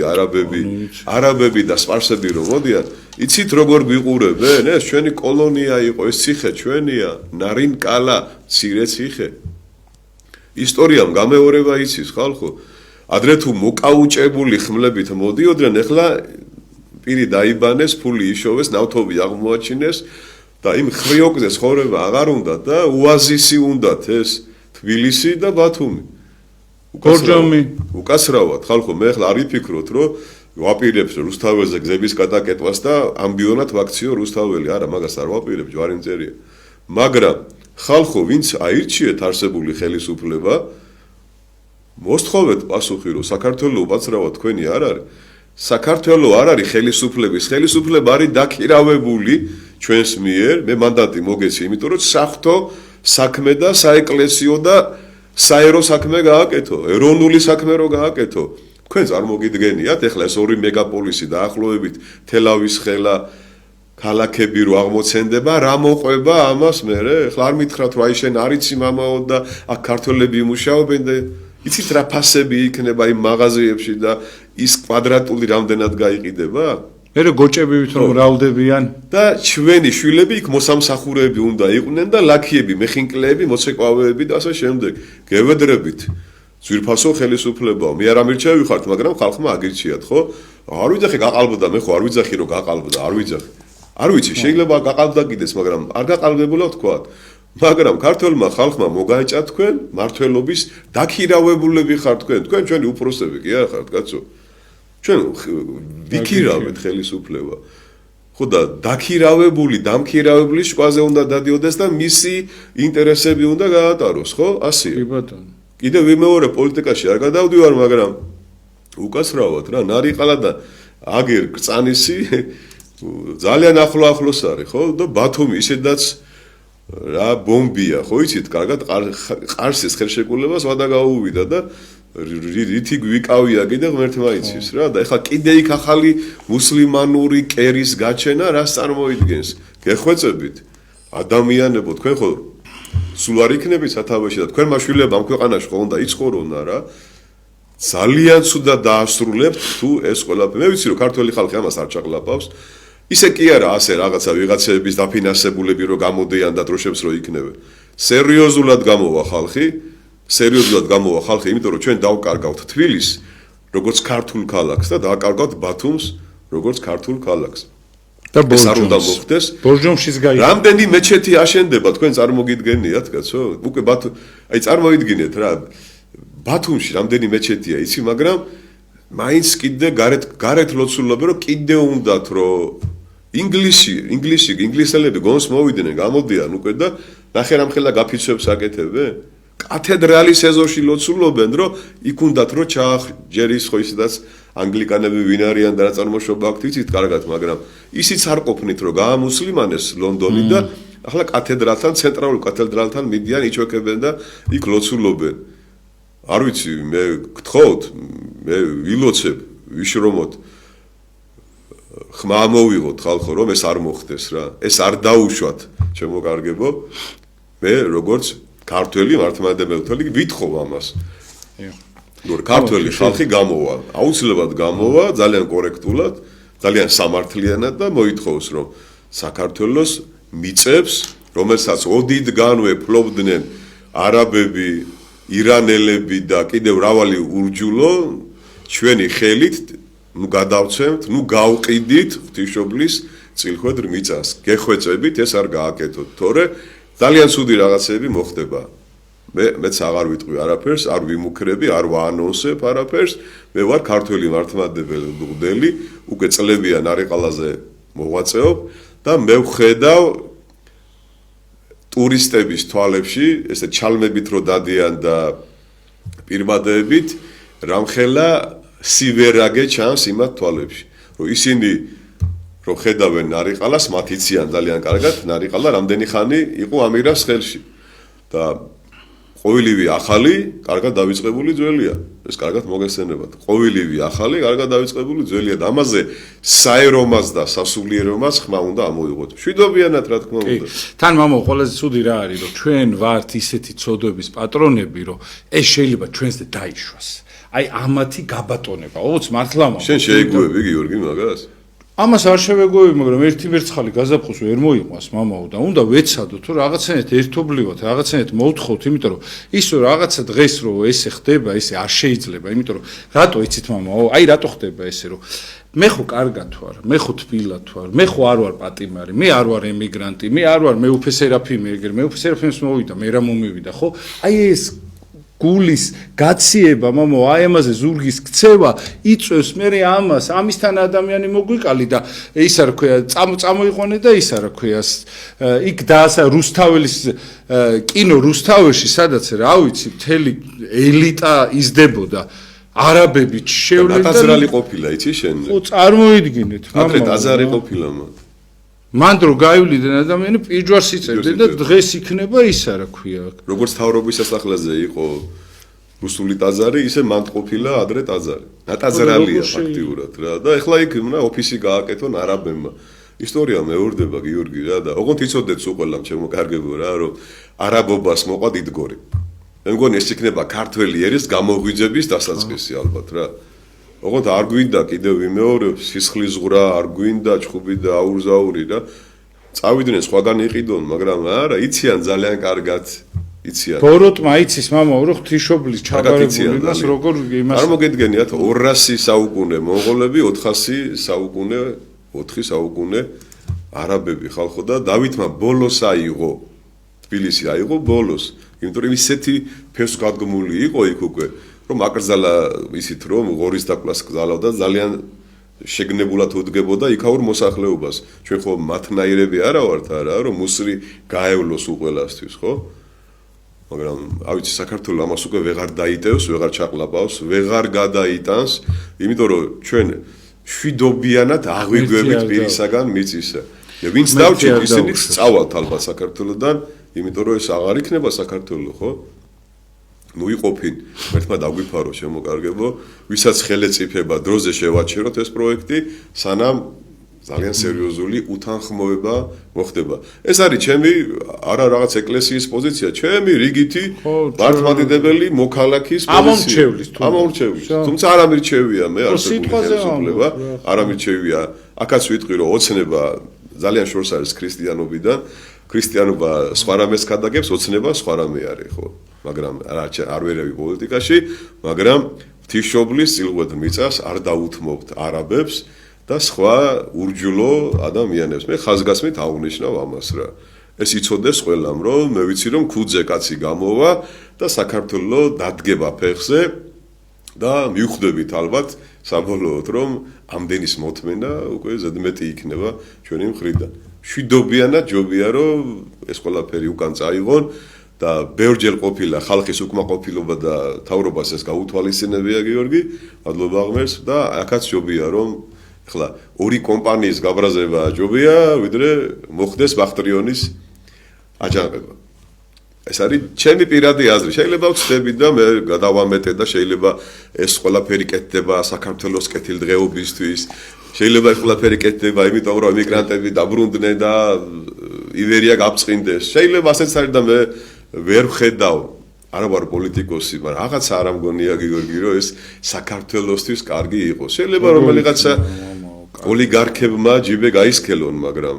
არაბები და სპარსები რომ მოდიან, იცით როგორ გვიყურებენ? ეს ჩვენი კოლონია იყო, ეს ციხე ჩვენია, ნარინკალა, მცირე ციხე. ისტორიამ გამეორება იცის ხალხო. ადრე თუ მოკაუჭებული ხმლებით მოდიოდნენ, ეხლა პირი დაიბანეს, ფული იშოვეს, ნავთობი აღმოაჩინეს და იმ ხრიოკზე ცხოვრება აღარ უნდა და უაზისი უნდათ ეს თბილისი და ბათუმი. გორჯომი. უკასრავად, ხალხო, მე ახლა არ ვიფიქროთ, რომ ვაპირებთ რუსთაველზე გზების გადაკეთებას და ამბიონად ვაქციო რუსთაველი. არა, მაგას არ ვაპირებ, ჯვარი მწერია. მაგრამ ხალხო, ვინც აირჩიეთ არსებული ხელისუფლება, მოსთხოვეთ პასუხი, რომ საქართველოს უპაცრავად თქვენი არ არის. საქართველოს არ არის ხელისუფლება არის დაქირავებული ჩვენს მიერ, მე მანდატი მოგეცი, იმიტომ რომ საღვთო საქმე და საეკლესიო და საერო საქმე გააკეთო, ეროვნული საქმე რო გააკეთო. თქვენ წარმოგიდგენიათ, ეხლა ეს 2 მეგაპოლისი დაახლოებით თელავის ხელა ქალაქები რო აღმოცენდება, რა მოყვება ამას მერე? ეხლა არ მითხრათ რომ აი შენ არიცი მამაო და აქ ქართველები იმუშაობენ და იცით რა ფასები იქნება იმ მაღაზიებში და ის კვადრატული რამდენად გაიყიდება? მე გოჭებივით რომ რავდებიან და ჩვენი შვილები იქ მოსამსახურეები უნდა იყვნენ და ლაქიები, მეხინკლეები, მოცეკვავეები და ასე შემდეგ. გევედრებით ძვირფასო ხელისუფლებაა. მე არ ამირჩევი ხართ, მაგრამ ხალხმა აგირჩიათ, ხო? არ ვიძახი გაყალბდა, მე ხო არ ვიძახი რომ გაყალბდა, არ ვიძახი. არ ვიცი, შეიძლება გაყალბდა კიდეს, მაგრამ არ გაყალბებულა ვთქვათ. მაგრამ ქართველმა ხალხმა მოგაეჭა თქვენ მართლობის დაქირავებულები ხართ თქვენ ჩვენი უფროსები კი არ ხართ კაცო. ჩვენ ვიქირავეთ ხელისუფლება. ხო და დამქირავებული შუაზე უნდა დადიოდეს და მისი ინტერესები უნდა გაატაროს, ხო? ასეა. კი ბატონო. კიდევ ვიმეორე პოლიტიკაში არ გადავდივარ, მაგრამ უკასრავად რა, ნარიყალა და აგერ კრწანისი ძალიან ახლოს არის, ხო? და ბათუმი ისედაც რა ბომბია, ხო იცით, კარგად ყარსის ხელშეკრულებას ვადა გაუვიდა და რითი გვიკავია კიდე ღმერთმა იცის რა და ეხლა კიდე იქ ახალი მუსლიმანური კერის გაჩენა რას წარმოიდგენს? გეხვეწებით ადამიანებო, თქვენ ხო სულ არ იქნები სათავეში და თქვენ მაშვილებმა ამ ქვეყანაში ხო უნდა იცხოვრონ არა? ძალიან ცუდად დაასრულებთ თუ ეს ყველაფერი. მე ვიცი რომ ქართველი ხალხი ამას არ ჩაყლაპავს. ისე კი არა ასე რაღაცა ვიღაცების დაფინანსებულები რომ გამოდიან და დროშებს რო იქნებენ. სერიოზულად გამოვა ხალხი, იმიტომ რომ ჩვენ დავკარგავთ თბილისს როგორც ქართულ ქალაქს და დავკარგავთ ბათუმს როგორც ქართულ ქალაქს. და ბორჯომშიც გაიგო. რამდენი მეჩეთი აშენდება თქვენ წარმოგიდგენიათ, კაცო? უკვე წარმოიდგინეთ რა. ბათუმში რამდენი მეჩეთია იცი, მაგრამ მაინც კიდე გარეთ ლოცულობენ რომ კიდე უნდათ რომ ინგლისელები გონს მოვიდნენ, გამოდიან უკვე და ნახერამხელა გაფიცვებს აკეთებენ. კათედრალის ეზოში ლოცულობენ, რომ იქ უნდათ რომ ჩაახჯერის ხო ისედაც ანგლიკანები ვინ არიან და რა წარმოშობა აქვთ იცით კარგად, მაგრამ ისიც არ ყოფნით რომ გაამუსლიმანეს ლონდონი და ახლა კათედრალთან, ცენტრალურ კათედრალთან მიდიან, იჩვექებენ და იქ ლოცულობენ. არ ვიცი, მე გთხოვთ, მე ვილოცებ, ვიშრომოთ. ხმა მოვიღოთ ხალხო, რომ ეს არ მოხდეს რა. ეს არ დაუშვათ, ჩემო კარგებო. მე როგორც ქართველი მართლმადიდებელი ვითხოვ ამას. ქართველი ხალხი გამოვა, აუცილებლად გამოვა, ძალიან კორექტულად, ძალიან სამართლიანად და მოითხოვს, რომ საქართველოს მიწებს, რომელსაც ოდითგანვე ფლობდნენ არაბები, ირანელები და კიდევ მრავალი ურჯულო, ჩვენი ხელით გადავცემთ, გავყიდით ღვთისმშობლის წილხვედრ მიწას. გეხვეწებით, ეს არ გააკეთოთ, თორე ძალიან ცუდი რაღაცები მოხდება. მეც აღარ ვიტყვი არაფერს, არ ვიმუქრები, არ ვაანონსებ არაფერს. მე ვარ ქართველი მართლმადიდებელი მღვდელი, უკვე წლებიან არიყალაზე მოღვაწეობ და მე ვხედავ ტურისტების თვალებში, ესე ჩალმებით რო დადიან და პირბადებით, რამხელა სივერაგე ჩანს იმათ თვალებში, რომ ისინი რო ხედავენ ნარიყალას, მათ იციან ძალიან კარგად, ნარიყალა რამდენი ხანი იყო ამირას ხელში და ყოველივე ახალი, კარგად დავიწყებული ძველია. ეს კარგად მოგესწენებათ. ყოველივე ახალი, კარგად დავიწყებული ძველია და ამაზე საერომას და სასულიერომას ხმა უნდა ამოიღოთ. მშვიდობიანად რა თქმა უნდა. თან მამო, ყველაზე ცუდი რა არის, რომ ჩვენ ვართ ისეთი ცოდვების პატრონები, რომ ეს შეიძლება ჩვენზე დაიშვას. აი ამათი გაბატონება, ოღონდ მართლა მამო. შენ შეიგუები გიორგი მაგას? ამას არ შევეგოები, მაგრამ ერთი მერცხალი გაზაფხულს ვერ მოიყვას მამაო და უნდა ვეცადოთ, თუ რაღაცნაირად ერთობლივად, რაღაცნაირად მოვთხოვთ, იმიტომ რომ ისო რაღაცა დღეს რო ესე ხდება, ესე არ შეიძლება, იმიტომ რომ რატო იცით მამაო, აი რატო ხდება ესე რომ მე ხო კარგად ვარ, მე ხო თბილად ვარ, მე ხო არ ვარ პატიმარი, მე არ ვარ ემიგრანტი, მე არ ვარ მეუფე სერაფიმე, ეგერ მეუფე სერაფიმს მოვიდა, მე რა მომივიდა, ხო? აი ეს გულის გაციება მამო აი ამაზე ზურგის ქცევა იწევს მე ამას ამისთან ადამიანი მოგვიკალი და ისა რა ქვია წამოიყვანე და ისა რა ქვია იქ დაასა რუსთაველის კინო რუსთაველში სადაც რა ვიცი მთელი ელიტა იზდებოდა არაბები შევლენ და ტაძრალი ყოფილა იცი შენ ხო წარმოიდგინეთ მამო ადრე ტაძარი ყოფილა მან დრო გაივლიდან ადამიანი პირჯვარს იწევდნენ და დღეს იქნება ისა რა ქვია როგორც თავრობის სასახლეზე იყო რუსული ტაძარი ისე მან ყოფილა ადრე ტაძარი ტაძრალია ფაქტიურად რა და ეხლა იქ ოფისი გააკეთონ არაბებმა ისტორია მეორდება გიორგი რა და ოღონდ იცოდეთ სულ ყველამ ჩემო კარგებო რა რომ არაბობას მოყვა დიდგორი მე მგონი ეს იქნება ქართველი ერის გამოგვიძების დასაწყისი ალბათ რა ოღონდ არ გვინდა კიდევ ვიმეორებ სისხლის ზღვრა არ გვინდა ჭხუბი და აურზაური რა წავიდნენ სხვაგან იყიდონ მაგრამ არა იციან ძალიან კარგად იციან ბოროტმა იცის მამაო რომ ღვთისმშობლის ჩაბარებული იმას როგორ იმას არ მოგედგენიათ 200 საუკუნე მონღოლები 400 საუკუნე 4 საუკუნე არაბები ხალხო და დავითმა ბოლოს აიღო თბილისი აიღო ბოლოს იმიტომ რომ ისეთი ფეს გადგმული იყო იქ უკვე რომ აკრძალა ისით რომ ღორის დაკვლას გზალავდა ძალიან შეგნებულად უდგებოდა იქაურ მოსახლეობას ჩვენ ხო მათნაირები არა ვართ არა რომ მუსრი გაევლოს უყველასთვის ხო მაგრამ ავიცი საქართველოს ამას უკვე ვეღარ დაიტევს ვეღარ ჩაყლაპავს ვეღარ გადაიტანს იმიტომ რომ ჩვენ შვიდობიანად აღვიგვებით პირისაგან მიწისა და ვინც დავჭირთ ისინი სწავალთ ალბათ საქართველოსდან იმიტომ რომ ეს აღარ იქნება საქართველოს ხო ნუ იყოფინ ერთმა დაგვიფარო შემოკარგებო ვისაც ხელეწიფება დროზე შევაჩეროთ ეს პროექტი სანამ ძალიან სერიოზული უთანხმოება მოხდება. ეს არის ჩემი არა რაღაც ეკლესიის პოზიცია, ჩემი რიგითი მართლმადიდებელი მოქალაქის პოზიცია. ამორჩევლის. თუმცა არ ამირჩევია მე არსებული ხელისუფლება, არ ამირჩევია. აქაც ვიტყვი რომ ოცნება ძალიან შორს არის ქრისტიანობიდან. ქრისტიანობა სხვა რამეს გადაგებს, ოცნება სხვა რამე არის, ხო? მაგრამ არ ვერევი პოლიტიკაში, მაგრამ ღვთისმშობლის წილღვედ მიწას არ დაუთმობთ არაბებს და სხვა ურჯულო ადამიანებს. მე ხაზგასმით აღვნიშნავ ამას რა. ეს იცოდეს ყველამ, რომ მე ვიცი რომ ქუძე კაცი გამოვა და საქართველოს დადგება ფეხზე და მივხვდებით ალბათ საბოლოოდ რომ ამდენის მოთმენა უკვე ზედმეტი იქნება ჩვენი მხრიდან. შვიდობიანად ჯობია რომ ეს ყველაფერი უკან წაიღონ და ბევრჯერ ყოფილა ხალხის უკმაყოფილება და თავრობას ეს გაუთვალისწინებია გიორგი, მადლობა ღმერთს და აქაც ჯობია რომ ახლა ორი კომპანიის გაბრაზება ჯობია, ვიდრე მოხდეს ბახტრიონის აჯანყება. ეს არის ჩემი პირადი აზრი. შეიძლება ვცდები და მე გადავამეტე და შეიძლება ეს ყველაფერი კეთდება საქართველოს კეთილდღეობისთვის. შეიძლება ეს ყველაფერი კეთდება იმიტომ რომ ემიგრანტები დაბრუნდნენ და ივერია გაბწყინდეს. შეიძლება ასეც არის და მე ვერ ვხედავ. არა ვარ პოლიტიკოსი, მაგრამ რაღაცა არ ამგონია გიორგი რომ ეს საქართველოსთვის კარგი იყოს. შეიძლება რომელიღაცა ოლიგარქებმა ჯიბე გაისქელონ, მაგრამ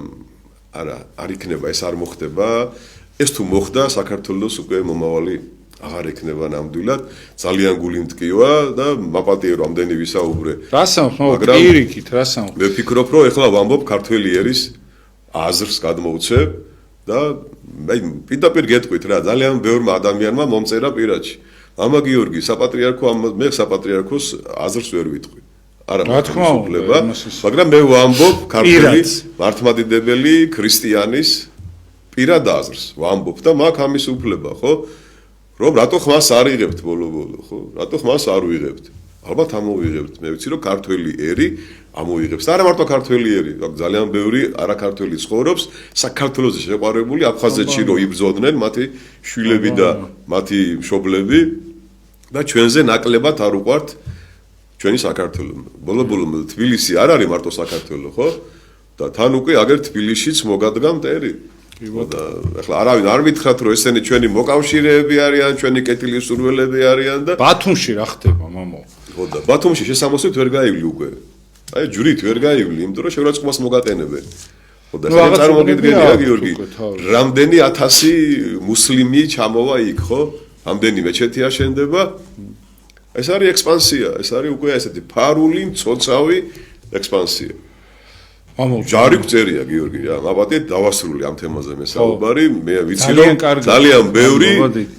არა, არ იქნება, ეს არ მოხდება. ეს თუ მოხდა, საქართველოს უკვე მომავალი აღარ ექნება ნამდვილად, ძალიან გული მტკივა და მაპატიე რომ ამდენი ვისაუბრე. მაგრამ პირიქით, რა სამხ. მე ვფიქრობ, რომ ეხლა ვამბობ ქართველი ერის აზრს გადმოვცემ და მე პირდაპირ გეტყვით რა, ძალიან ბევრმა ადამიანმა მომწერა პირადში. მამა გიორგი, მე საპატრიარქოს აზრს ვერ ვიტყვი. არა, მაგრამ მე ვამბობ ქართველი მართლმადიდებელი ქრისტიანის პირად აზრს ვამბობ და მაგ ამის უფლება, ხო? რომ რატო ხმას არ იღებთ ბოლო-ბოლო, ხო? რატო ხმას არ ვიღებთ? ალბათ ამოვიღებთ. მე ვიცი რომ ქართველი ერი ამოიღებს. არა მარტო ქართველი ერი, ძალიან ბევრი არაქართველი ცხოვრობს საქართველოს შეყვარებული აფხაზეთში რომ იბრძოდნენ მათი შვილები და მათი მშობლები და ჩვენზე ნაკლებად არ უყვართ ჩვენი საქართველო. ბოლო-ბოლო თბილისი არ არის მარტო საქართველო, ხო? და თან უკვე აგერ თბილისშიც მოგადგა მტერი. და ახლა არავინ არ მითხრათ რომ ესენი ჩვენი მოკავშირეები არიან, ჩვენი კეთილი სურვილები არიან და ბათუმში რა ხდება, მამო? ხო და ბათუმში შესამოსით ვერ გაივლი უკვე. აი ჯვრით ვერ გაივლი, იმიტომ რომ შევრაცხმას მოგატენებენ. ხო და ხელი წარმოგიდგენია გიორგი, რამდენი 1000 მუსლიმი ჩამოვა იქ, ხო? ამდენი მეჩეთი აშენდება. ეს არის ექსპანსია, ეს არის უკვე ესეთი ფარული, მცოცავი ექსპანსია. ჯარი გწერია გიორგი რა, მაპატიეთ დავასრულე ამ თემაზე მე საუბარი, მე ვიცი რომ ძალიან ბევრი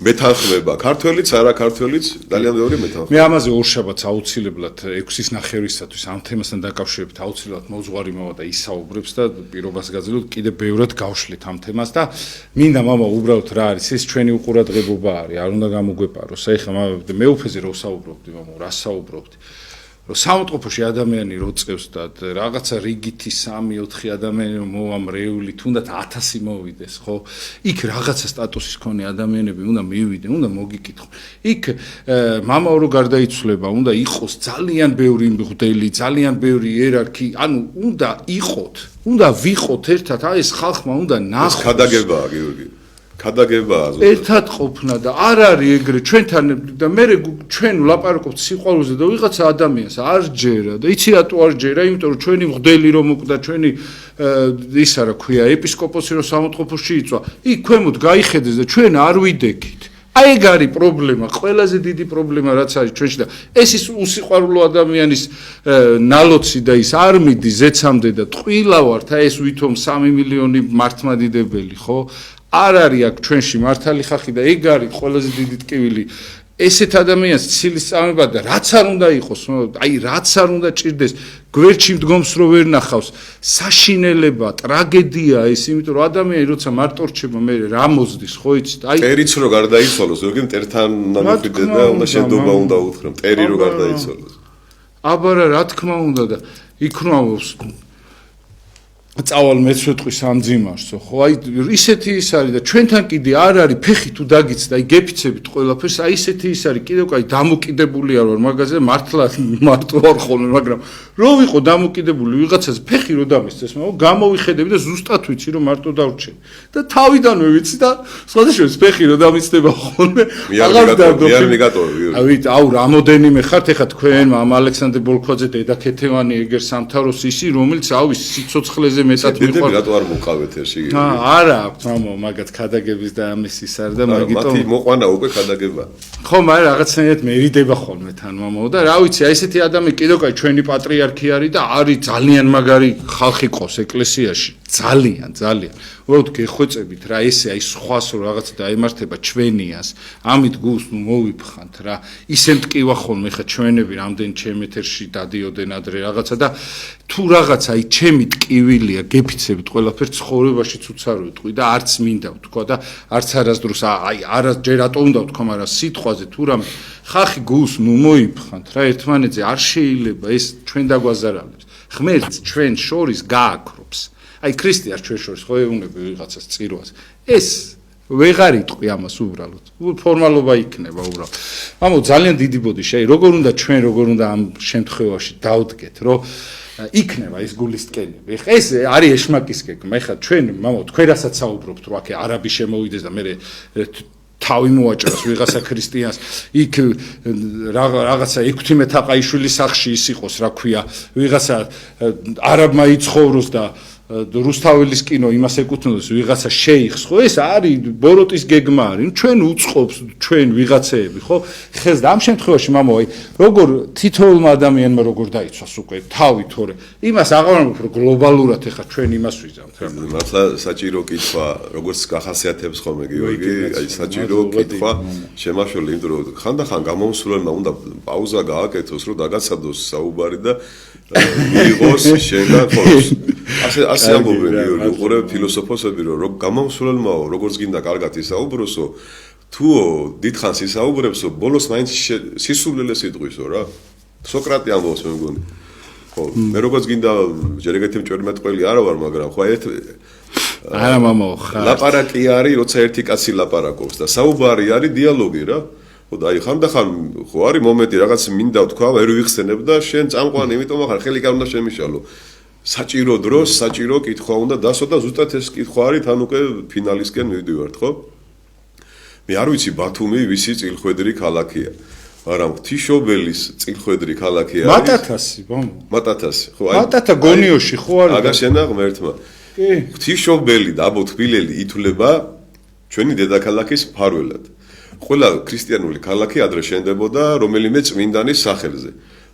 მეთანხმება, ქართველიც, არაქართველიც, ძალიან ბევრი მეთანხმება. მე ამაზე ორშაბათს აუცილებლად 6-ის ნახევრისათვის ამ თემასთან დაკავშირებით აუცილებლად მოძღვარი მოვა და ისაუბრებს და პირობას გაძლევთ კიდე ბევრად გავშლით ამ თემას და მინდა მამა უბრალოდ რა არის ეს ჩვენი უყურადღებობა არის, არ უნდა გამოგვეპაროს. აი ხა მე უფეზე რო საუბრობდი მამა, რა საუბრობდი? რომ საავადმყოფოში ადამიანი რო წევს და რაღაცა რიგითი 3-4 ადამიანი მოვა მრევლი, თუნდაც 1000 მოვიდეს, ხო? იქ რაღაცა სტატუსის მქონე ადამიანები უნდა მივიდნენ, უნდა მოგიკითხონ. იქ მამაო რო გარდაიცვლება, უნდა იყოს ძალიან ბევრი მღვდელი, ძალიან ბევრი იერარქი, ანუ უნდა იყოთ, უნდა ვიყოთ ერთად, აი ეს ხალხმა უნდა ნახოს. ხადაგებაა გიორგი. ხადაგებაა ზუსტად. ერთად ყოფნა და არ არის ეგრე ჩვენთან და მე ჩვენ ვლაპარაკობთ სიყვარულზე და ვიღაცა ადამიანს არ ჯერა და იცი რატო არ ჯერა, იმიტომ რომ ჩვენი მღვდელი რომ უკდა, ჩვენი ისა რა ქვია, ეპისკოპოსი რომ სამოწყოფოში იწვა, იქ ქვემოთ გაიხედეს და ჩვენ არ ვიდექით. აი ეგ არის პრობლემა, ყველაზე დიდი პრობლემა რაც არის ჩვენში და ეს ის უსიყვარულო ადამიანის ნალოცი და ის არ მიდი ზეცამდე და ტყილა ვართ, აი ეს ვითომ 3 მილიონი მართლმადიდებელი, ხო? არ არის აქ ჩვენში მართალი ხალხი და ეგ არის ყველაზე დიდი ტკივილი. ესეთ ადამიანს ცილის წამება და რაც არ უნდა იყოს, აი რაც არ უნდა ჭირდეს, გვერდში მდგომს რო ვერ ნახავს, საშინელება, ტრაგედია ეს, იმიტომ რომ ადამიანი როცა მარტო რჩება, მე რა მოზდის, ხო იცით? აი ტერიც რო გარდაიცვალოს, ზოგი მტერთან ნამოხვიდე და უნდა შედობა უნდა უთხრა, მტერი რო გარდაიცვალოს. აბარა რა თქმა უნდა და იქნავობს წავალ მეც ვეთყვის ამ ძიმარსო, ხო? აი ისეთი ის არის და ჩვენთან კიდე არ არის ფეხი თუ დაგიცდა, აი გეფიცებით ყველაფერს, აი ისეთი ის არის, კიდევ კაი დამოკიდებული არ ვარ მაგაზე, მართლა მარტო არ ხოლმე, მაგრამ რო ვიყო დამოკიდებული ვიღაცას ფეხი რო დამისწეს, მაგრამ გამოვიხედები და ზუსტად ვიცი რომ მარტო დავრჩები. და თავიდანვე ვიცი და სხვადასხვა ფეხი რო დამისწება ხოლმე აუ რამოდენიმე ხართ ეხა თქვენ მამა ალექსანდრე ბოლქვაძე დედა ქეთევანი ეგერ სამთავროს ისი რომელიც აუის სიცოცხლეზე მეტად მიყვარს რატო არ მოყავეთ ეს იგი არა აქვს მამო მაგათ ქადაგების და ამის ის არ და მაგიტომ მათი მოყვანა უკვე ქადაგება ხო მაგრამ რაღაცნაირად მერიდება ხოლმე თან მამო და რა ვიცი აი ესეთი ადამიანი კიდევ კაი ჩვენი პატრიარქი არის და არის ძალიან მაგარი ხალხი ყავს ეკლესიაში ძალიან უბრალოდ გეხვეწებით რა ესე აი სხვას რო რაღაც დაემართება ჩვენიას ამით გულს მოვიფხანთ რა ისე მტკივა ხოლმე ხა ჩვენები რამდენ ჩემ ეთერში დადიოდენ ადრე რაღაცა და თუ რაღაც აი ჩემი ტკივილია გეფიცებით ყველაფერ ცხოვრებაშიც უცარ ვიტყვი და არც მინდა ვთქვა და არც არასდროს აი არა ჯერ რატო უნდა ვთქვა მაგრამ სიტყვაზე თუ რამე ხალხი გულს მოიფხანთ რა ერთმანეთზე არ შეიძლება ეს ჩვენ დაგვაზარალებს ღმერთს ჩვენ შორის გააქრობს აი ქრისტიანს ჩვენ შორის ხო ეუბნება ვიღაცას წირვას ეს ვეღარ იტყვი ამას უბრალოდ ფორმალობა იქნება უბრალოდ მამო ძალიან დიდი ბოდიში აი როგორ უნდა ჩვენ როგორ უნდა ამ შემთხვევაში დავდგეთ რომ იქნება ეს გულის ტკენები ეხა ეს არის ეშმაკის გეგმა ეხა ჩვენ მამო თქვენ რასაც საუბრობთ რომ აქ არაბი შემოვიდეს და მე თავი მოაჭრას ვიღაცა ქრისტიანს იქ რაღაცა 16 თაყაიშვილის სახში ის იყოს რა ქვია ვიღაცა არაბმა იცხოვროს და რუსთაველის კინო იმას ეკუთვნოს ვიღაცა შეიხს ხო ეს არის ბოროტის გეგმა არის ჩვენ უწყობს ჩვენ ვიღაცეები ხო ხეს და ამ შემთხვევაში მამო აი როგორ თითოეულმა ადამიანმა როგორ დაიცვას უკვე თავი თორე იმას აღარ ვფიქრობ გლობალურად ეხა ჩვენ იმას ვიზამთ მართლა საჭირო კითხვა როგორც გახასიათებს ხოლმე გიორგი აი საჭირო კითხვა შემაშული იმიტომ რომ ხანდახან გამომსვლელმა უნდა პაუზა გააკეთოს რომ დაგაცადოს საუბარი და მიიღოს შენგან ხოლოს ასე ამბობენ გიორგი უყურებ ფილოსოფოსები რომ გამომსვლელმაო როგორც გინდა კარგად ისაუბროსო თუო დიდხანს ისაუბრებსო ბოლოს მაინც სისულელეს იტყვისო რა სოკრატე ამბობს მე მგონი ხო მე როგორც გინდა ჯერ ეგეთი მჭვერმეტყველი არა ვარ მაგრამ ხო ერთ არა მამო ხარ ლაპარაკი არის როცა ერთი კაცი ლაპარაკობს და საუბარი არის დიალოგი რა ხო და აი ხანდახან ხო არის მომენტი რაღაც მინდა თქვა ვერ ვიხსენებ და შენ წამყვანი იმიტომ ახარ ხელი კარ უნდა შემიშალო საჭირო დროს საჭირო კითხვა უნდა დასო და ზუსტად ეს კითხვა არის თან უკვე ფინალისკენ მივდივართ ხო მე არ ვიცი ბათუმი ვისი წილხვედრი ქალაქია მაგრამ ღვთისმშობელის წილხვედრი ქალაქი არის მატათასი ბომო მატათასი ხო აი მატათა გონიოში ხო არის აგაშენა ღმერთმა კი ღვთისმშობელი და აბო თბილელი ითვლება ჩვენი დედაქალაქის მფარველად ყველა ქრისტიანული ქალაქი ადრე შენდებოდა რომელიმე წმინდანის სახელზე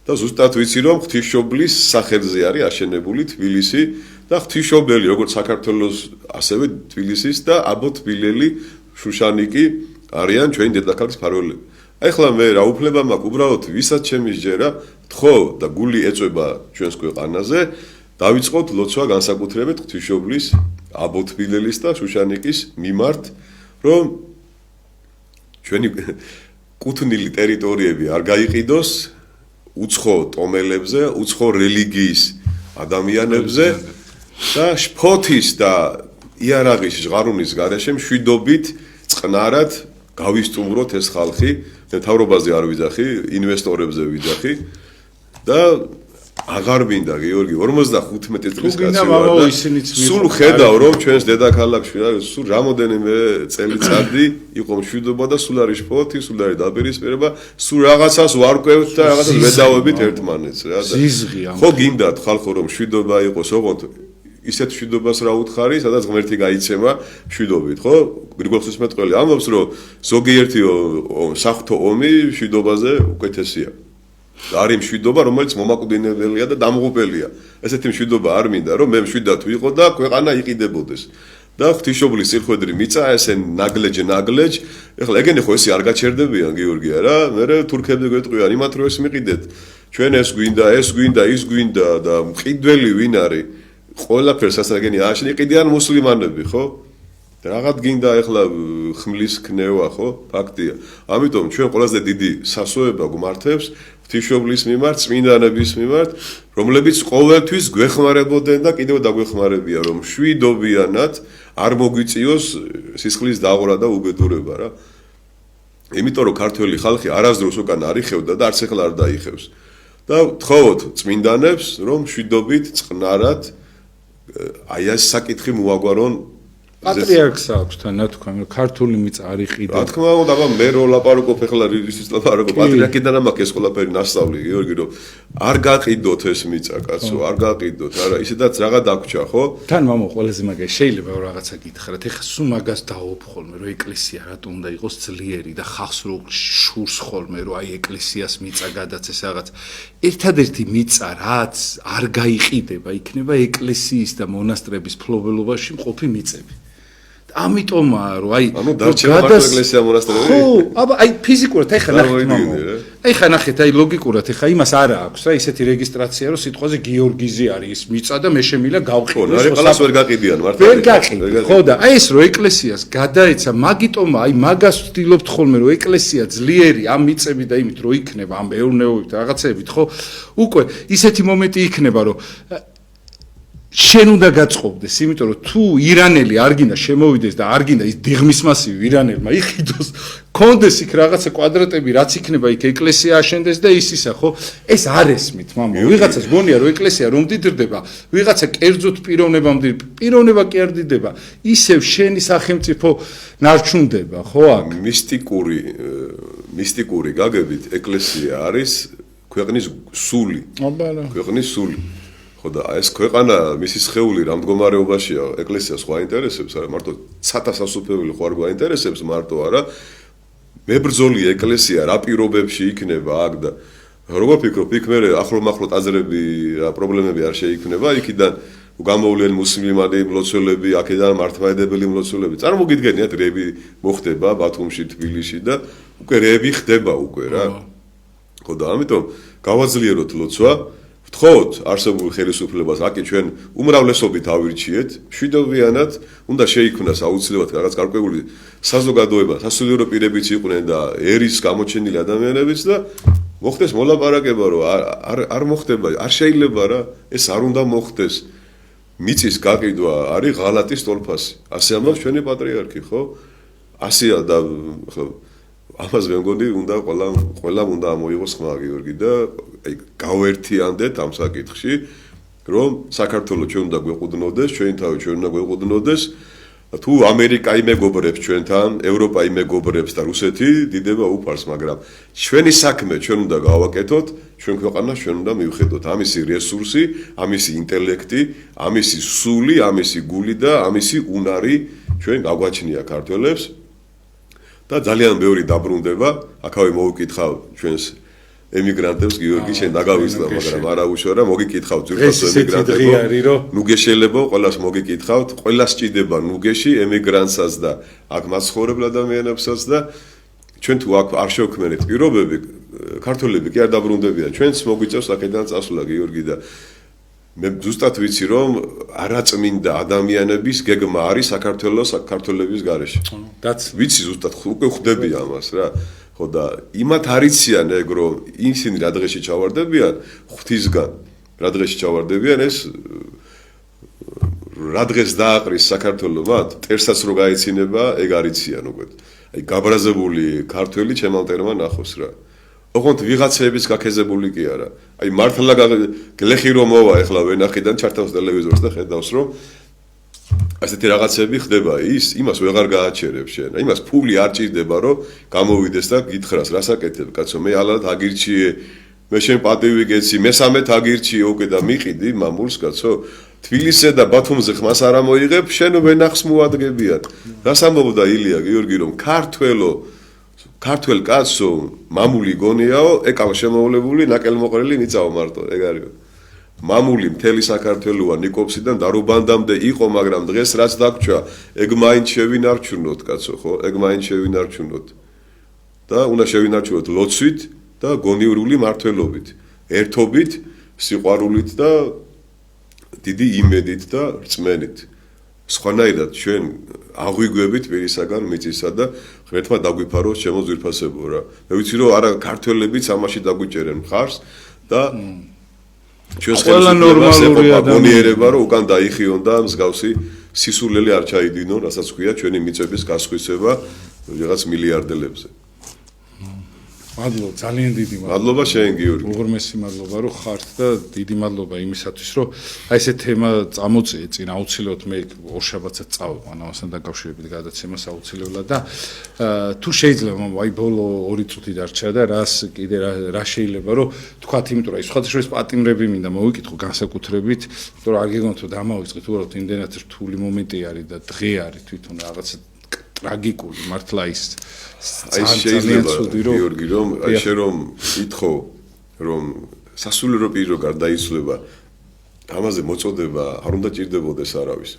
და ზუსტად ვიცი რომ ღვთისმშობლის სახელზე არის აშენებული თბილისი და ღვთისმშობელი როგორც საქართველოს ასევე თბილისის და აბო თბილელი შუშანიკი არიან ჩვენი დედაქალაქის მფარველები აი ხლა მე რა უფლება მაქვს უბრალოდ ვისაც შემისჯერა თხო და გული ეწובה ჩვენს ქვეყანაზე დავიწყოთ ლოცვა განსაკუთრებით ღვთისმშობლის აბო თბილელის და შუშანიკის მიმართ რომ ჩვენი კუთვნილი ტერიტორიები არ გაიყიდოს უცხო ტომელებზე, უცხო რელიგიის ადამიანებზე და შფოთის და იარაღის ჟღარულის გარეშე მშვიდობით წყნარად გავისტუმროთ ეს ხალხი, მთავრობაზე არ ვიძახი, ინვესტორებზე ვიძახი და აღარ მინდა გიორგი 55 წლის კაცი ვარ და სულ ხედავ რომ ჩვენს დედაქალაქში სულ რამოდენიმე წელიწადი იყო მშვიდობა და სულ არის შფოთი, სულ არის დაპირისპირება, სულ რაღაცას ვარკვევთ და რაღაცას ვედავებით ერთმანეთს რა და ხო გინდათ ხალხო რომ მშვიდობა იყოს, ოღონდ ისეთ მშვიდობას რა უთხარი, სადაც ღმერთი გაიცემა მშვიდობით, ხო? გრიგოლ ღვთისმეტყველი ამბობს რომ ზოგიერთი საღვთო ომი მშვიდობაზე უკეთესია. არის მშვიდობა, რომელიც მომაკვდინებელია და დამღუპელია. ესეთი მშვიდობა არ მინდა, რომ მე მშვიდად ვიყო და ქვეყანა იყიდებოდეს. და ღვთისმშობლის წილხვედრი მიწა, ესე ნაგლეჯ. ეხლა ეგენი ხო ესე არ გაჩერდებიან გიორგია რა. მე თურქები გვეტყვიან, იმათ რომ ეს მიყიდეთ. ჩვენ ეს გვინდა, ის გვინდა და მყიდველი ვინ არის? ყველაფერს ასაგენი აშენი ყიდიან მუსლიმანები, ხო? რაღაც გინდა ეხლა ხმლის ქნევა, ხო? ფაქტია. ამიტომ ჩვენ ყველაზე დიდი სასოება გვმართებს ღვთისმშობლის მიმართ, წმინდანების მიმართ, რომლებიც ყოველთვის გვეხმარებოდნენ და კიდევ დაგვეხმარებიან, რომ მშვიდობიანად არ მოგვიწიოს სისხლის დაღვრა და უბედურება რა. იმიტომ რომ ქართველი ხალხი არასდროს უკან არ იხევდა და არც ახლა არ დაიხევს. და ვთხოვოთ წმინდანებს, რომ შვიდობით წყნარად აი ეს საკითხი მოაგვარონ პატრიარქს აქვს თანათქვამი, რომ ქართული მიწა არ იყიდა. რა თქმა უნდა, აბა მე რო ლაპარაკობ ახლა ისთვის ლაპარაკობ პატრიარქიდან ამაკ ეს ყველაფერი ნასწავლი, გიორგი, რომ არ გაყიდოთ ეს მიწა, კაცო, არ გაყიდოთ, არა, ისედაც რაღა დაგვრჩა, ხო? თან მამო ყველაზე მაგარი შეიძლება რაღაცა გითხრათ. ეხლა სულ მაგას დააობ ხოლმე, რომ ეკლესია რატომ უნდა იყოს ძლიერი და ხალხს რო შურს ხოლმე, რომ აი ეკლესიას მიწა გადაცეს რაღაც. ერთადერთი მიწა, რაც არ გაიყიდება, იქნება ეკლესიის და მონასტრების ფლობელობაში მყოფი მიწები. ამიტომაა რომ აი ანუ დარჩება მარტო ეკლესია მონასტრები? ხო, აბა აი ფიზიკურად ეხლა ნახეთ მამო. ეხლა ნახეთ აი ლოგიკურად ეხლა იმას არა აქვს რა ისეთი რეგისტრაცია რომ სიტყვაზე გიორგიზი არის ის მიწა და მე შემიძლია გავყიდო. ხო, ნარეყალას ვერ გაყიდიან მართლა. ვერ გაყიდო. ხო და აი ეს რომ ეკლესიას გადაეცა, მაგიტომა აი მაგას ვთილობთ ხოლმე რომ ეკლესია ძლიერი ამ მიწები და იმით რომ იქნება ამ ეურნეობით რაღაცებით ხო? უკვე ისეთი მომენტი იქნება რომ შენ უნდა გაწყობდეს, იმიტომ რომ თუ ირანელი არ გინდა შემოვიდეს და არ გინდა ის დიღმის მასივი ირანელმა იყიდოს, კონდეს იქ რაღაცა კვადრატები, რაც იქნება იქ ეკლესია აშენდეს და ის ისა, ხო? ეს არ ესმით, მამო. ვიღაცას გონია რომ ეკლესია რომ დიდდება, ვიღაცა კერძოდ პიროვნება კი არ დიდდება, ისევ შენი სახელმწიფო ნარჩუნდება, ხო აქ? მისტიკური გაგებით ეკლესია არის ქვეყნის სული. აბა. ქვეყნის სული. ხო და ეს ქვეყანა მისი სხეული რა მდგომარეობაშია ეკლესიას ხო აინტერესებს არა მარტო ცათა სასופველი ხო არ გვაინტერესებს მარტო არა მებრძოლი ეკლესია რა პირობებში იქნება აქ და როგორ ფიქრობ იქ მე ახლომახლო აზრები რა პრობლემები არ შეიქმნება იქიდან გამოვლენ მუსლიმანი მლოცველები აქედან მართლმადიდებელი მლოცველები წარმოგიდგენიათ რეები მოხდება ბათუმში თბილისში და უკვე რეები ხდება უკვე რა ხო და ამიტომ გავაძლიეროთ ლოცვა ვთხოვოთ არსებულ ხელისუფლებას აკი ჩვენ უმრავლესობით ავირჩიეთ შვიდობიანად უნდა შეიქმნას აუცილებლად რაღაც გარკვეული საზოგადოება სასულიერო პირებიც იყვნენ და ერის გამოჩენილი ადამიანებიც და მოხდეს მოლაპარაკება რომ არ მოხდება არ შეიძლება რა ეს არ უნდა მოხდეს მიწის გაყიდვა არის ღალატის ტოლფასი ასე ამბობს ჩვენი პატრიარქი ხო ასეა და ამას მე მგონი უნდა ყველა უნდა ამოიღოს ხმა გიორგი და აი გავერთიანდეთ ამ საკითხში რომ საქართველოს ჩვენ უნდა გვეყუდნოდეს ჩვენი თავი ჩვენ უნდა გვეყუდნოდეს თუ ამერიკა იმეგობრებს ჩვენთან ევროპა იმეგობრებს და რუსეთი დიდება უფარს მაგრამ ჩვენი საქმე ჩვენ უნდა გავაკეთოთ ჩვენ ქვეყანას ჩვენ უნდა მივხედოთ ამისი რესურსი ამისი ინტელექტი ამისი სული ამისი გული და ამისი უნარი ჩვენ გაგვაჩნია ქართველებს და ძალიან ბევრი დაბრუნდება, აქავე მოვიკითხავ ჩვენს ემიგრანტებს გიორგი შენ დაგავიწყდა, მაგრამ არა უშორა, მოგიკითხავთ ძირფასო ემიგრანტებო. ნუგე შეიძლება ყველას მოგიკითხავთ, ყველას ჭიდება ნუგეში ემიგრანტსაც და აქ მაცხოვრებელ ადამიანებსაც და ჩვენ თუ აქ არ შევქმნით პირობები, ქართველები კი არ დაბრუნდებიან. ჩვენც მოგვიწევს აქედან წასვლა გიორგი და მე ზუსტად ვიცი რომ არაწმინდა ადამიანების გეგმა არის საქართველოს ქართველების გარეშე. ვიცი ზუსტად უკვე ხვდები ამას რა. ხო და იმათ არიციან ეგ რომ ისინი რა დღეში ჩავარდებიან ღვთისგან. რა დღეში ჩავარდებიან ეს რა დღეს დააყრის საქართველოს მათ ტერსაც რო გაეცინება ეგ არიციან უკვე. აი გაბრაზებული ქართველი ჩემალტერმა ნახოს რა. ოღონდ ვიღაცების გაქეზებული კი არა. აი მართლა გლეხი რომ მოვა ეხლა ვენახიდან ჩართავს ტელევიზორს და ხედავს რომ ასეთი რაღაცები ხდება ის იმას ვეღარ გააჩერებს შენ. იმას ფული არ ჭირდება რომ გამოვიდეს და გითხრას რასაკეთებ კაცო მე ალათ აგირჩიე მე შენ პატივი გეცი მესამეთ აგირჩიე უკვე და მიყიდი მამულს კაცო თბილისზე და ბათუმზე ხმას არ ამოიღებ შენ ვენახს მოადგებიათ. რას ამბობდა ილია გიორგი რომ ქართველ კაცო მამული გონიაო ეკავა შემოვლებული ნაკელმოყრილი მიწაო მარტო ეგ არის მამული მთელი საქართველოა ნიკოპსიდან დარუბანდამდე იყო მაგრამ დღეს რაც დაგჭა ეგ მაინც შევინარჩუნოთ კაცო ხო ეგ მაინც შევინარჩუნოთ და უნდა შევინარჩუნოთ ლოცვით და გონივრული მართლობით ერთობით სიყვარულით და დიდი იმედით და რწმენით სხვანაირად ჩვენ აღვიგვებით პირისაგან მიწისა და ღმერთმა დაგვიფაროს ჩემო ძვირფასებო რა. მე ვიცი რომ არა ქართველებიც ამაში დაგვიჭერენ მხარს და ჩვენს ხელისუფლებას ეკონიერება რომ უკან დაიხიონ და მსგავსი სისულელი არ ჩაიდინონ, რასაც ქვია ჩვენი მიწების გასხვისება რაღაც მილიარდელებზე. მადლობა, ძალიან დიდი მადლობა. მადლობა შენ გიორგი. უღრმესი მადლობა რომ ხართ და დიდი მადლობა იმისათვის რომ აი ესე თემა წამოწიე წინ აუცილებლად მე ორშაბათსაც წავიყვან ამასთან დაკავშირებით გადაცემას აუცილებლად და თუ შეიძლება აი ბოლო 2 წუთი დარჩა და რა შეიძლება რომ თქვათ იმიტომ რომ სხვათა შორის პატიმრები მინდა მოვიკითხო განსაკუთრებით იმიტომ რომ არ გეგონთ რომ დამავიწყეთ უბრალოდ იმდენად რთული მომენტი არის და დღე არის თვითონ რაღაცა ტრაგიკული მართლა ის აი შეიძლება გიორგი რომ აი შე რომ ითხოვ რომ სასულიერო პირი რო გარდაიცვლება ამაზე მოწოდება არ უნდა ჭირდებოდეს არავის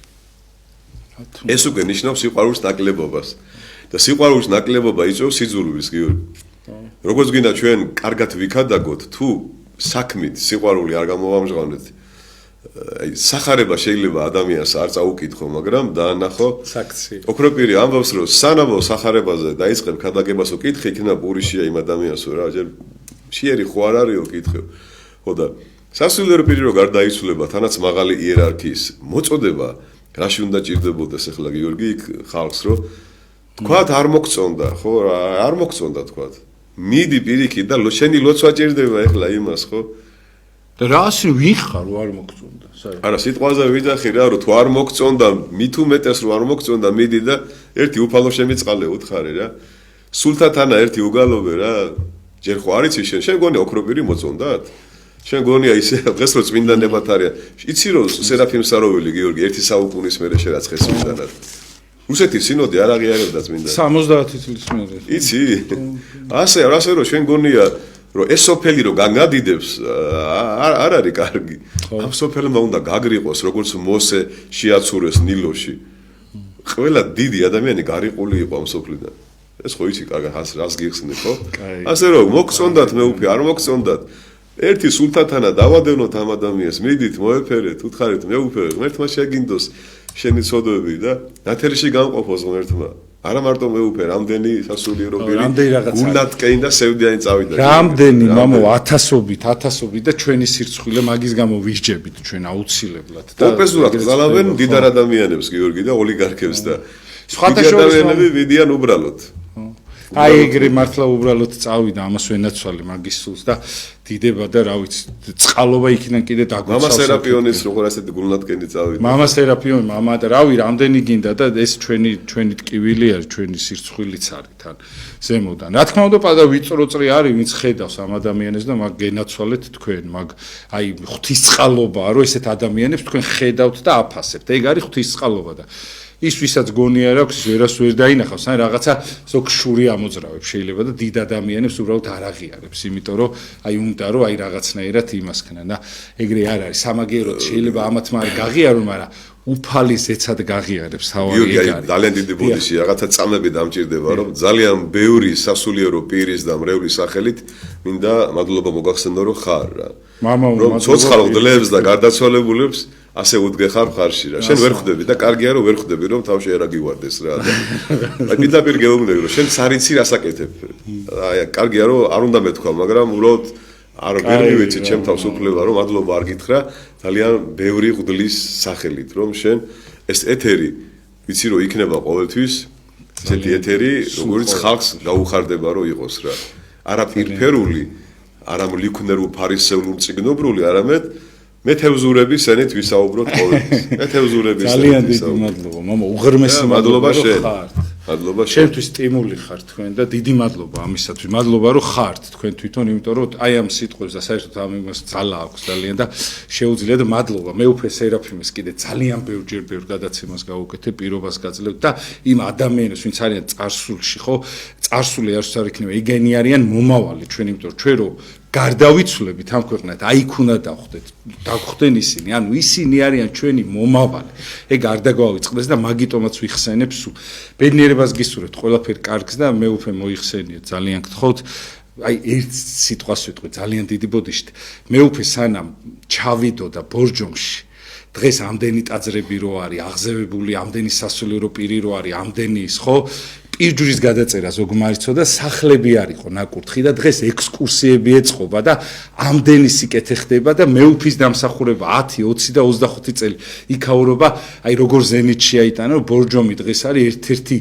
ეს უკვე ნიშნავს სიყვარულის ნაკლებობას და სიყვარულის ნაკლებობა იწვევს სიძულვილს გიორგი როგორც გინდა ჩვენ კარგად ვიქადაგოთ თუ საქმით სიყვარული არ გამოვამჟღავნეთ აი სახარება შეიძლება ადამიანს არ წაუკითხო მაგრამ დაანახო საქციე ოქროპირი ამბობს რომ სანამ სახარებაზე დაიწყებ ქადაგებას უკითხე იქნება პურიშია იმ ადამიანს რა ჯერ შეერი ხო არ არისო კითხე ხო და სასულიერო პირი რო გარდაიცვლება თანაც მაღალი იერარქიის მოწოდება რაში უნდა ჭირდებოდეს ახლა გიორგი იქ ხალხს რომ თქვათ არ მოგწონდა ხო არ მოგწონდა თქვათ მიდი პირიქით და შენი ლოცვა ჭირდება ახლა იმას ხო და რას ვიხარ რომ არ მოგწონდა საერთოდ არა სიტყვაზე ვიძახი რა რომ თუ არ მოგწონდა მით უმეტეს რომ არ მოგწონდა მიდი და ერთი უფალო შემიწყალე უთხარი რა სულთათანა ერთი უგალობე რა ჯერ ხო არ იცი შენ გონი ოქროპირი მოწონდათ შენ გონია ისე დღეს რო წმინდანებად არის იცი რომ სერაფიმ საროველი გიორგი ერთი საუკუნის მერე შერაცხეს წმინდანად რუსეთის სინოდი არ აღიარებდა წმინდანად 70 წლის მერე იცი ასე რომ შენ გონია რომ ეს სოფელი რო განგადიდებს არ არის კარგი ამ სოფელმა უნდა გაგრიყოს როგორც მოსე შეაცურეს ნილოში ყველა დიდი ადამიანი გარიყული იყო ამ სოფლიდან ეს ხო იცი კარგად რას გიხსნი ხო ასე რომ მოგწონდათ მეუფე არ მოგწონდათ ერთი სულთათანა დავადევნოთ ამ ადამიანს მიდით მოეფერეთ უთხარით მეუფე ღმერთმა შეგინდოს შენი ცოდვები და ნათელში გამყოფოს ღმერთმა არა მარტო მეუფე რამდენი სასულიერო პირი გულატკეინ და სევდიანი წავიდა რამდენი მამო ათასობით და ჩვენი სირცხვილე მაგის გამო ვისჯებით ჩვენ აუცილებლად და პროფესორად გზალავენ დიდარ ადამიანებს გიორგი და ოლიგარქებს და სხვა ადამიანები ვიდიან უბრალოდ აი ეგრე მართლა უბრალოდ წავიდა ამას ვენაცვალე მაგის სულს და დიდება და რა ვიცი წყალობა იქიდან კიდე დაგვიცავს მამა სერაპიონის როგორ ასეთი გულნატკენი წავიდა მამა სერაპიონი მამა და რავი რამდენი გინდა და ეს ჩვენი ტკივილი არის ჩვენი სირცხვილიც არის თან ზემოდან რა თქმა უნდა პადა ვიწროწრი არის ვინც ხედავს ამ ადამიანებს და მაგ გენაცვალეთ თქვენ მაგ აი ღვთისწყალობაა რომ ესეთ ადამიანებს თქვენ ხედავთ და აფასებთ ეგ არის ღვთისწყალობა და ის ვისაც გონია რა აქვს ვერას ვერ დაინახავს ან რაღაცა ზოგ შური ამოძრავებს შეიძლება და დიდ ადამიანებს უბრალოდ არ აღიარებს იმიტომ რომ აი უნდა რომ აი რაღაცნაირად იმას ქნა და ეგრე არ არის სამაგიეროდ შეიძლება ამათმა არ გაღიარო მაგრამ უფალი ზეცად გაღიარებს თავი ეგ არის ძალიან დიდი ბუდიში რაღაცა წამები დამჭირდება რომ ძალიან ბევრი სასულიერო პირის და მრევლის სახელით მინდა მადლობა მოგახსენო რომ ხარ რა რომ ცოცხალ გლებს და გარდაცვალებულებს ასე უდგეხარ ხარში რა შენ ვერ ხვდები და კარგია რომ ვერ ხვდები რომ თავში არა გივარდეს რა და აი პირდაპირ გეუბნები რომ შენ სარიცი რასაკეთებ აი კარგია რომ არ უნდა მეთქვა მაგრამ უბრალოდ არ ვერ მივეცი ჩემ თავს უფლება რომ მადლობა არ გითხრა ძალიან ბევრი ღვთლის სახელით რომ შენ ეს ეთერი ვიცი რომ იქნება ყოველთვის ესეთი ეთერი როგორც ხალხს გაუხარდება რომ იყოს რა არა პირფერული არა ლიქნერულ ფარისეულურ წიგნობრული არამედ მეთევზურების ენით ვისაუბროთ ყოველთვის მეთევზურების ძალიან დიდი მადლობა მამა უღრმესი მადლობა შენ მადლობა შენთვის სტიმული ხარ თქვენ და დიდი მადლობა ამისათვის მადლობა რომ ხართ თქვენ თვითონ იმიტომ რომ აი ამ სიტყვებს და საერთოდ ამ იმას ძალა აქვს ძალიან და შეუძლია და მადლობა მე უფე სერაფიმეს კიდე ძალიან ბევრ გადაცემას გავუკეთე პირობას გაძლევთ და იმ ადამიანებს ვინც არიან წარსულში ხო წარსული არც არ იქნება ეგენი არიან მომავალი ჩვენ იმიტომ ჩვენ რომ გარდავიცვლებით ამ ქვეყნად აი ქუნა დახვდენ ისინი ანუ ისინი არიან ჩვენი მომავალი ეგ არ დაგვავიწყდეს და მაგიტომაც ვიხსენებ სულ ბედნიერებას გისურვებთ ყველაფერი კარგს და მე უფე მოიხსენიეთ ძალიან გთხოვთ აი ერთ სიტყვას ვიტყვი ძალიან დიდი ბოდიშით მე უფე სანამ ჩავიდო და ბორჯომში დღეს ამდენი ტაძრები რო არის აღზევებული ამდენი სასულიერო პირი რო არის ამდენი ის ხო პირჯვრის გადაწერა ზოგმარიცო და სახლები არისო ნაკურთხი და დღეს ექსკურსიები ეწყობა და ამდენი სიკეთე ხდება და მეუფის დამსახურება 10, 20 და 25 წელი იქაურობა აი როგორ ზენიტში აიტანა ბორჯომი დღეს არის ერთ-ერთი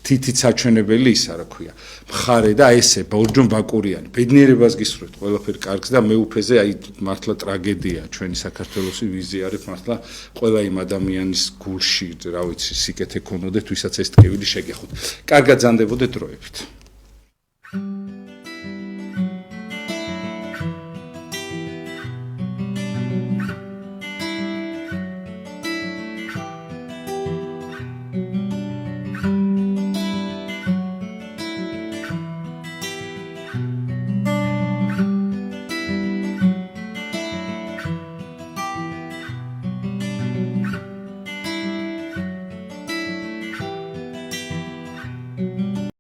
თითით საჩვენებელი ისა რა ქვია მხარე და ესე ბორჯომ ბაკურიანი ბედნიერებას გისურვებთ ყველაფერი კარგს და მეუფეზე აი მართლა ტრაგედია ჩვენი საქართველოსი ვიზიარებ მართლა ყველა იმ ადამიანის გულში რა ვიცი სიკეთე ქონოდეთ ვისაც ეს ტკივილი შეგეხოთ კარგად ზანდებოდეთ დროებით